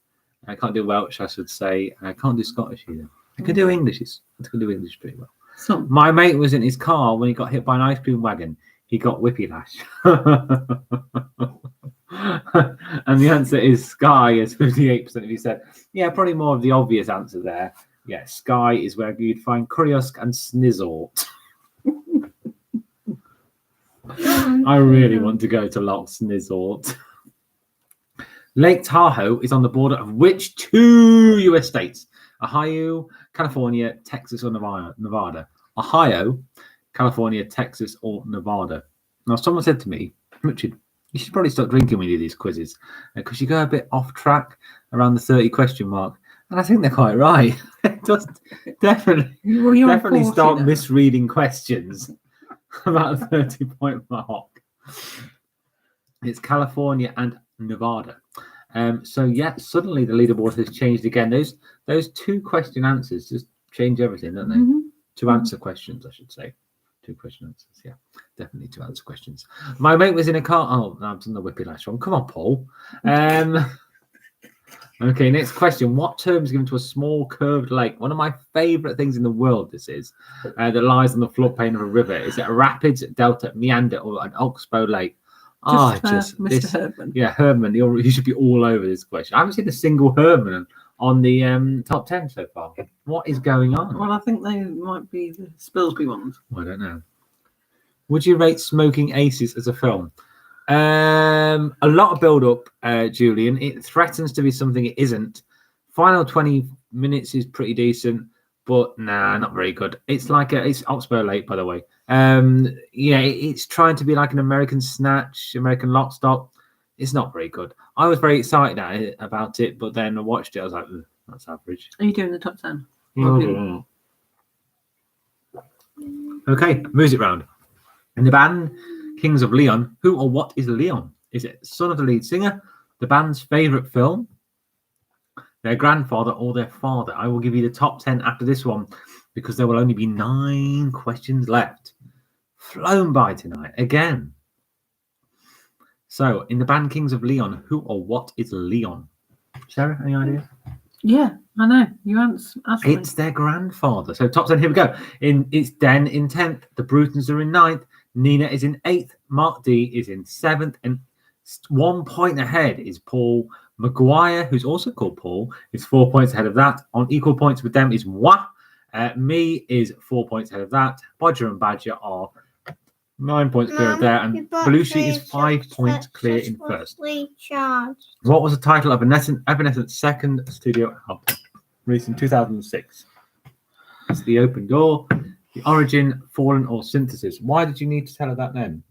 Speaker 1: I can't do Welsh, I should say, and I can't do Scottish either. I can do English. I can do English pretty well.
Speaker 3: Some.
Speaker 1: My mate was in his car when he got hit by an ice cream wagon. He got whiplash. And the answer is Skye, as 58% of you said. Yeah, probably more of the obvious answer there. Yeah, Skye is where you'd find Corriesk and Snizzort. I really want to go to Loch Snizzort. Lake Tahoe is on the border of which 2 US states? Ohio, California, Texas, or Nevada? Ohio, California, Texas, or Nevada? Now, someone said to me, Richard, you should probably start drinking when you do these quizzes because you go a bit off track around the 30 question mark. And I think they're quite right. Just definitely start misreading questions about a 30-point mark. It's California and Nevada. So yeah, suddenly the leaderboard has changed again. Those 2 question answers just change everything, don't they?
Speaker 3: Mm-hmm.
Speaker 1: 2 answer questions, I should say. 2 question answers. Yeah, definitely 2 answer questions. My mate was in a car. Oh, no, I've done the whiplash one. Come on, Paul. Okay, next question. What term is given to a small curved lake? One of my favourite things in the world, this is, that lies on the floodplain of a river. Is it a rapids, delta, meander, or an oxbow lake?
Speaker 3: Mr. Herdman.
Speaker 1: Yeah, Herdman. You should be all over this question. I haven't seen a single Herdman on the top 10 so far. What is going on?
Speaker 3: Well, I think they might be the Spilsby ones.
Speaker 1: I don't know. Would you rate Smoking Aces as a film? A lot of build-up, Julian. It threatens to be something it isn't. Final 20 minutes is pretty decent, but nah, not very good. It's like it's Oxbow Lake, by the way. Yeah, it's trying to be like an American Snatch, American Lock Stock. It's not very good. I was very excited about it, but then I watched it. I was like, that's average.
Speaker 3: Are you doing the top 10?
Speaker 1: Okay, music round. In the band Kings of Leon, who or what is Leon? Is it son of the lead singer, the band's favourite film, their grandfather, or their father? I will give you the top 10 after this one because there will only be 9 questions left. Flown by tonight again. So, in the band Kings of Leon, who or what is Leon? Sarah, any idea?
Speaker 3: Yeah, I know. You answered me.
Speaker 1: It's their grandfather. So top 10, here we go. It's Den in 10th. The Brutons are in 9th. Nina is in 8th. Mark D is in 7th. And 1 point ahead is Paul Maguire, who's also called Paul, is 4 points ahead of that. On equal points with them is Moi. Me is 4 points ahead of that. Bodger and Badger are 9 points clear of there. And Belushi is 5 points clear in first.
Speaker 2: Charged.
Speaker 1: What was the title of Evanescence's second studio album, released in 2006? It's The Open Door, The Origin, Fallen, or Synthesis. Why did you need to tell her that then?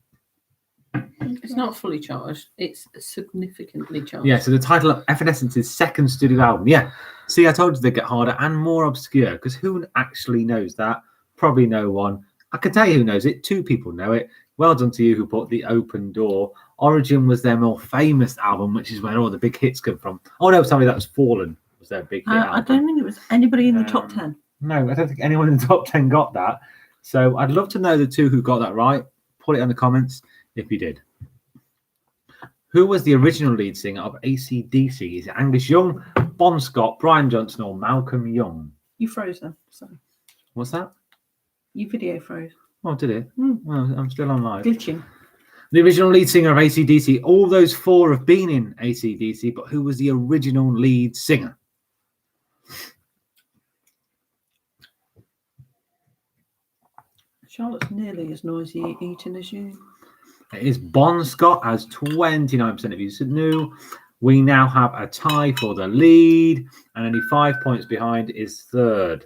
Speaker 3: It's not fully charged. It's significantly charged.
Speaker 1: Yeah, so the title of Evanescence's second studio album. Yeah. See, I told you they'd get harder and more obscure, because who actually knows that? Probably no one. I can tell you who knows it. 2 people know it. Well done to you who put The Open Door. Origin was their more famous album, which is where all the big hits come from. Oh, no, sorry, that was Fallen. Was their big hit album.
Speaker 3: I don't think it was anybody in the top 10.
Speaker 1: No, I don't think anyone in the top 10 got that. So I'd love to know the 2 who got that right. Put it in the comments if you did. Who was the original lead singer of Acdc? Is it Angus Young, Bon Scott, Brian Johnson, or Malcolm Young?
Speaker 3: You froze then. Sorry.
Speaker 1: What's that?
Speaker 3: You video froze.
Speaker 1: Oh, did it? Well, I'm still on live.
Speaker 3: Glitching.
Speaker 1: The original lead singer of Acdc. All those 4 have been in Acdc, but who was the original lead singer?
Speaker 3: Charlotte's nearly as noisy eating as you.
Speaker 1: It is Bon Scott, has 29% of you knew. We now have a tie for the lead, and only 5 points behind is third.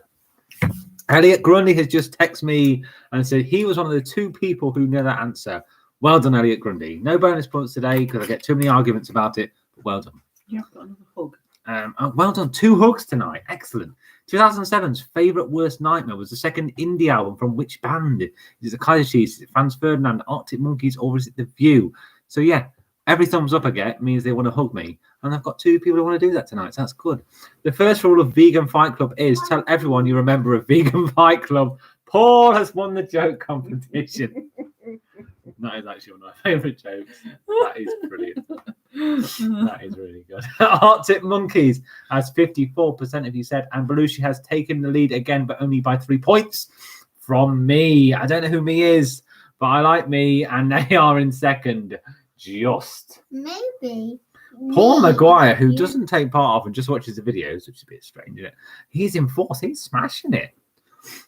Speaker 1: Elliot Grundy has just texted me and said he was one of the 2 people who knew that answer. Well done, Elliot Grundy. No bonus points today because I get too many arguments about it, but well done.
Speaker 3: Yeah, I've got another hug.
Speaker 1: Well done. 2 hugs tonight. Excellent. 2007's Favourite Worst Nightmare was the second indie album from which band? Is it the Kaiser Chiefs? Is it Franz Ferdinand, Arctic Monkeys, or is it The View? So, yeah, every thumbs up I get means they want to hug me. And I've got 2 people who want to do that tonight, so that's good. The first rule of Vegan Fight Club is tell everyone you're a member of Vegan Fight Club. Paul has won the joke competition. That is actually one of my favourite jokes. That is brilliant. That is really good. Arctic Monkeys has 54% of you said, and Belushi has taken the lead again, but only by 3 points from me. I don't know who me is, but I like me, and they are in second. Just.
Speaker 2: Maybe.
Speaker 1: Paul Maguire, who doesn't take part of and just watches the videos, which is a bit strange, isn't it? He's in 4th. He's smashing it.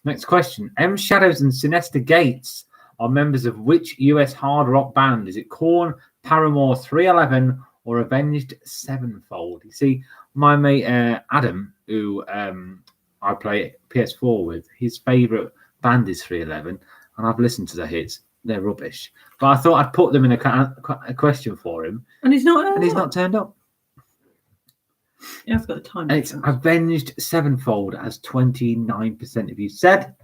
Speaker 1: Next question. M Shadows and Sinister Gates are members of which US hard rock band? Is it Korn, Paramore, 311, or Avenged Sevenfold? You see, my mate Adam, who I play PS4 with, his favourite band is 311, and I've listened to the hits. They're rubbish. But I thought I'd put them in a question for him.
Speaker 3: And he's not
Speaker 1: turned up.
Speaker 3: Yeah, I've got the time.
Speaker 1: And it's Avenged Sevenfold, as 29% of you said.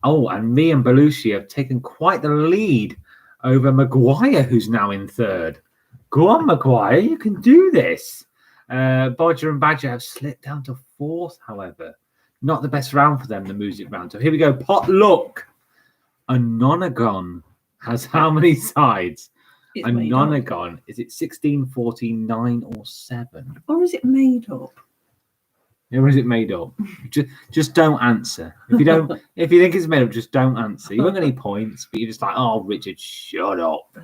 Speaker 1: Oh, and me and Belushi have taken quite the lead over Maguire, who's now in third. Go on, Maguire, you can do this. Bodger and Badger have slipped down to 4th, however. Not the best round for them, the music round. So here we go. Pot luck. A nonagon has how many sides?
Speaker 3: It's
Speaker 1: a nonagon. Is it 16, 14, 9, or 7?
Speaker 3: Or is it made up?
Speaker 1: Or is it made up? Just don't answer. If you think it's made up, just don't answer. You won't get any points, but you're just like, oh, Richard, shut up.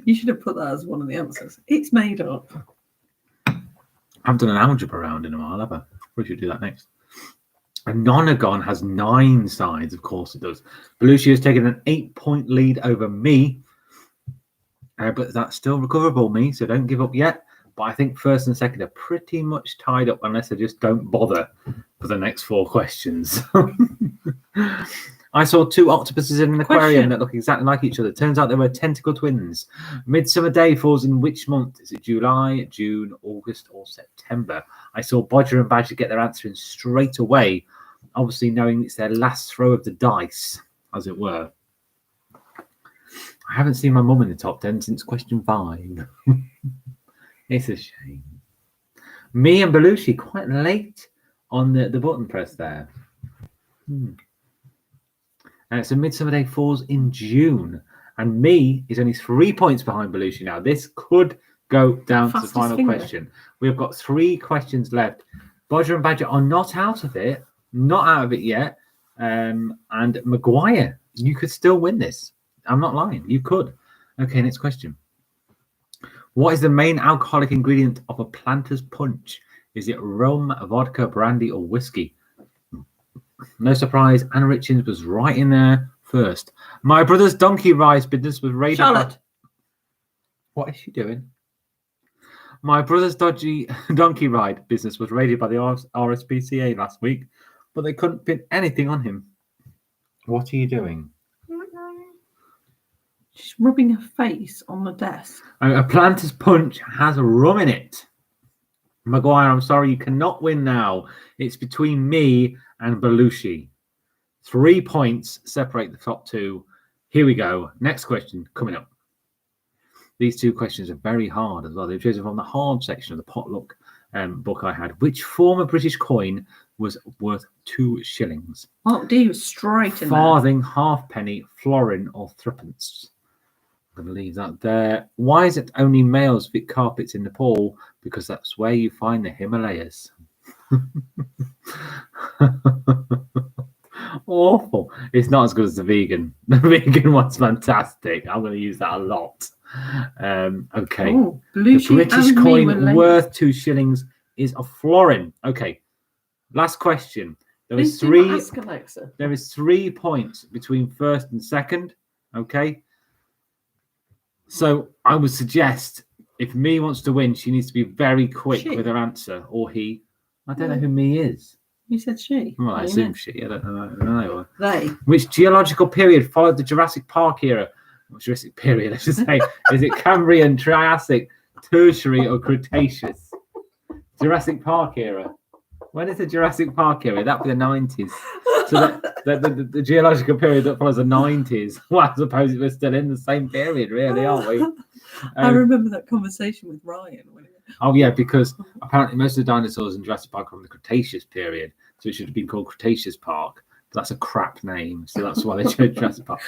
Speaker 3: You should have put that as one of the answers. It's made up.
Speaker 1: I haven't done an algebra round in a while, have I? We should do that next. A nonagon has 9 sides, of course it does. Belushi has taken an 8-point lead over me, but that's still recoverable, me, so don't give up yet. But I think first and second are pretty much tied up unless I just don't bother for the next 4 questions. I saw 2 octopuses in an aquarium that look exactly like each other. Turns out they were tentacle twins. Midsummer Day falls in which month? Is it July, June, August, or September? I saw Bodger and Badger get their answer in straight away, obviously knowing it's their last throw of the dice, as it were. I haven't seen my mum in the top 10 since question 5. It's a shame. Me and Belushi quite late on the button press there. So Midsummer Day falls in June, and me is only 3 points behind Belushi now. This could go down to the
Speaker 3: Fastest
Speaker 1: final
Speaker 3: finger.
Speaker 1: question. We've got 3 questions left. Bodger and Badger are not out of it yet. And Maguire, you could still win this. I'm not lying. You could. Okay, next question. What is the main alcoholic ingredient of a planter's punch? Is it rum, vodka, brandy, or whiskey? No surprise, Anna Richards was right in there first. My brother's donkey rice business was raided.
Speaker 3: Charlotte.
Speaker 1: What is she doing? My brother's donkey ride business was raided by the RSPCA last week, but they couldn't pin anything on him. What are you doing?
Speaker 3: She's rubbing her face on the desk.
Speaker 1: A planter's punch has rum in it. Maguire, I'm sorry, you cannot win now. It's between me and Belushi. 3 points separate the top 2. Here we go. Next question coming up. These 2 questions are very hard as well. They've chosen from the hard section of the potluck book I had. Which former British coin was worth 2 shillings?
Speaker 3: Oh, D was straight in
Speaker 1: Farthing, halfpenny, florin, or threepence. I'm going to leave that there. Why is it only males fit carpets in Nepal? Because that's where you find the Himalayas. Awful. It's not as good as the vegan. The vegan one's fantastic. I'm going to use that a lot. Okay.
Speaker 3: Oh,
Speaker 1: the
Speaker 3: Belushi
Speaker 1: British
Speaker 3: and me were
Speaker 1: coin
Speaker 3: late.
Speaker 1: worth 2 shillings is a florin. Okay. Last question. There is
Speaker 3: Please do not
Speaker 1: 3.
Speaker 3: ask Alexa.
Speaker 1: There is 3 points between first and second. Okay. So I would suggest if Me wants to win, she needs to be very quick
Speaker 3: She.
Speaker 1: with her answer, or he. I don't know who Me is.
Speaker 3: You said she.
Speaker 1: Well, I
Speaker 3: Oh,
Speaker 1: assume
Speaker 3: you
Speaker 1: she. I don't know.
Speaker 3: know. They.
Speaker 1: Which geological period followed the Jurassic Park era? Jurassic period, I should say. Is it Cambrian, Triassic, Tertiary, or Cretaceous? Jurassic Park era. When is the Jurassic Park era? That'd be the 90s. So the geological period that follows the 90s. Well, I suppose we're still in the same period, really, aren't we?
Speaker 3: I remember that conversation with Ryan.
Speaker 1: Oh, yeah, because apparently most of the dinosaurs in Jurassic Park are from the Cretaceous period. So it should have been called Cretaceous Park. But that's a crap name. So that's why they chose Jurassic Park.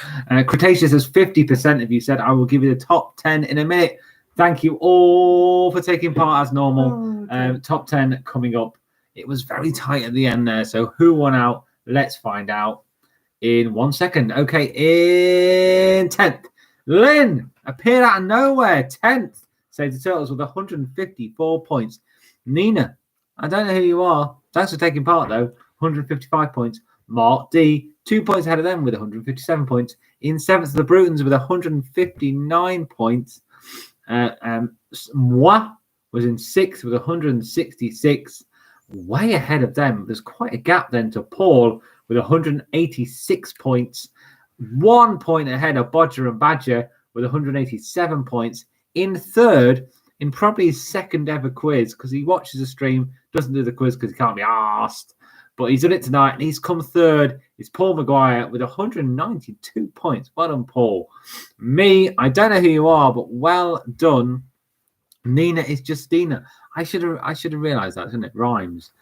Speaker 1: Cretaceous, as 50% of you said, I will give you the top 10 in a minute. Thank you all for taking part as normal. Top 10 coming up. It was very tight at the end there. So who won out? Let's find out in 1 second. Okay, in 10th, Lynn appeared out of nowhere. 10th, Saved the Turtles with 154 points. Nina, I don't know who you are. Thanks for taking part, though. 155 points. Mark D, 2 points ahead of them with 157 points. In 7th, the Brutons with 159 points. Moi was in 6th with 166. Way ahead of them. There's quite a gap then to Paul with 186 points. 1 point ahead of Bodger and Badger with 187 points. In 3rd, in probably his 2nd ever quiz, because he watches the stream, doesn't do the quiz because he can't be asked. But he's done it tonight and he's come 3rd. It's Paul Maguire with 192 points. Well done, Paul. Me, I don't know who you are, but well done. Nina is Justina. I should have realised that, shouldn't it? Rhymes.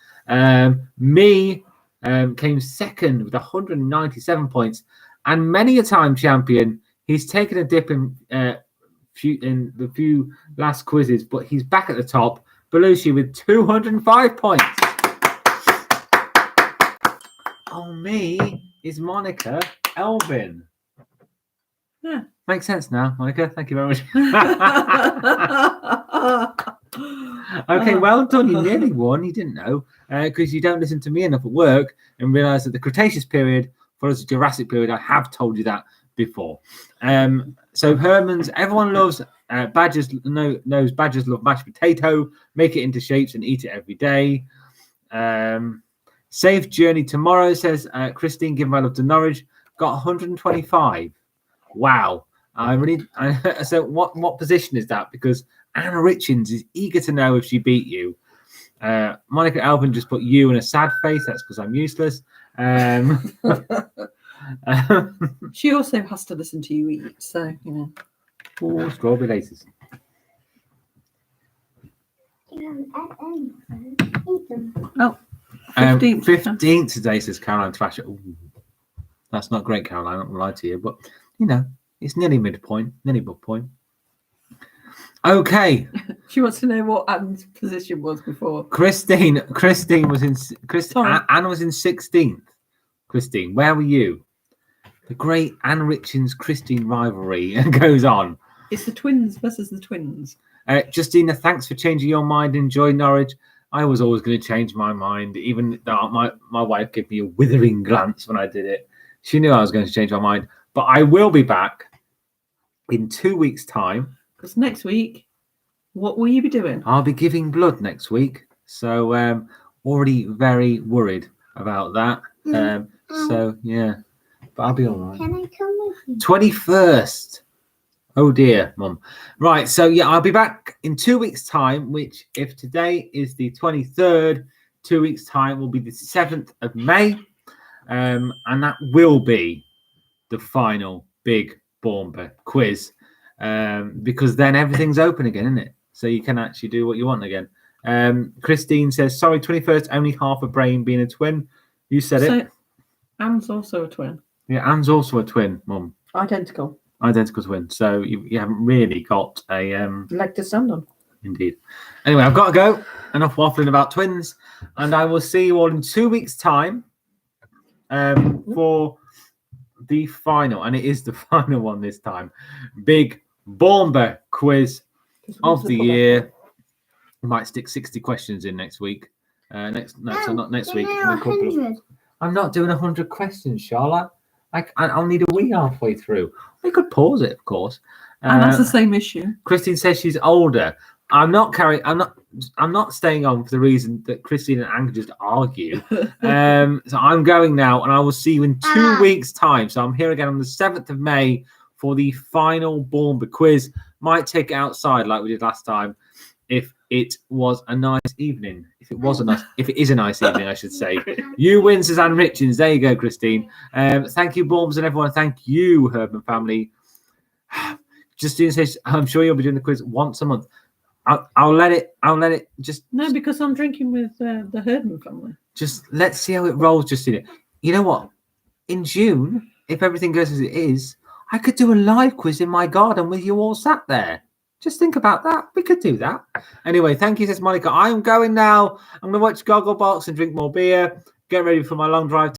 Speaker 1: Me came 2nd with 197 points, and many a time champion. He's taken a dip in the few last quizzes, but he's back at the top. Belushi with 205 points. Oh, me is Monica Elvin.
Speaker 3: Yeah.
Speaker 1: Makes sense now, Monica. Thank you very much. Okay, well done. You nearly won. You didn't know because you don't listen to me enough at work and realise that the Cretaceous period follows the Jurassic period. I have told you that before. So Herman's, everyone loves badgers. Knows badgers love mashed potato. Make it into shapes and eat it every day. Safe journey tomorrow, says Christine. Give my love to Norwich. Got 125. Wow. So what position is that? Because Anna Richards is eager to know if she beat you. Monica Alvin just put you in a sad face. That's because I'm useless.
Speaker 3: She also has to listen to you eat, so you know.
Speaker 1: Oh, strawberry laces.
Speaker 3: Oh, 15th.
Speaker 1: 15th today, says Caroline Thrasher. Ooh, that's not great, Caroline. I'm not going to lie to you, but you know, it's nearly midpoint, nearly midpoint. Okay.
Speaker 3: She wants to know what Anne's position was before.
Speaker 1: Christine was in.
Speaker 3: Sorry.
Speaker 1: Anne was in 16th. Christine, where were you? The great Anne Richards Christine rivalry goes on.
Speaker 3: It's the twins versus the twins.
Speaker 1: Justina, thanks for changing your mind. Enjoy Norwich. I was always going to change my mind, even though my wife gave me a withering glance when I did it. She knew I was going to change my mind. But I will be back in 2 weeks' time.
Speaker 3: Because next week, what will you be doing?
Speaker 1: I'll be giving blood next week. So already very worried about that. So, yeah. But I'll be all right.
Speaker 2: Can I come with you?
Speaker 1: 21st. Oh dear, Mum. Right, so yeah, I'll be back in 2 weeks' time, which if today is the 23rd, 2 weeks' time will be the 7th of May. And that will be the final big Bournemouth quiz. Because then everything's open again, isn't it? So you can actually do what you want again. Christine says, sorry, 21st, only half a brain being a twin. You said it.
Speaker 3: Anne's also a twin.
Speaker 1: Yeah, Anne's also a twin, Mum.
Speaker 3: Identical
Speaker 1: twin. So you haven't really got a
Speaker 3: leg to stand on.
Speaker 1: Indeed. Anyway, I've got to go. Enough waffling about twins, and I will see you all in 2 weeks' time for the final, and it is the final one this time. Big Bournemouth quiz of the year. We might stick 60 questions in next week. Not next week. In a couple of... I'm not doing 100 questions, Charlotte. I'll need a wee halfway through. We could pause it, of course.
Speaker 3: And that's the same issue.
Speaker 1: Christine says she's older. I'm not staying on for the reason that Christine and Anne just argue. So I'm going now, and I will see you in 2 weeks' time. So I'm here again on the 7th of May for the final Bournemouth quiz. Might take it outside like we did last time, if it was a nice evening. If it is a nice evening, I should say. You win, Suzanne Richards. There you go, Christine. Thank you, Bournemouth and everyone. Thank you, Herb and family. Justine says, I'm sure you'll be doing the quiz once a month. I'll let it just...
Speaker 3: No, because I'm drinking with the Herdman family.
Speaker 1: Just let's see how it rolls, Justine. You know what? In June, if everything goes as it is, I could do a live quiz in my garden with you all sat there. Just think about that. We could do that. Anyway, thank you, says Monica. I'm going now. I'm going to watch Gogglebox and drink more beer. Get ready for my long drive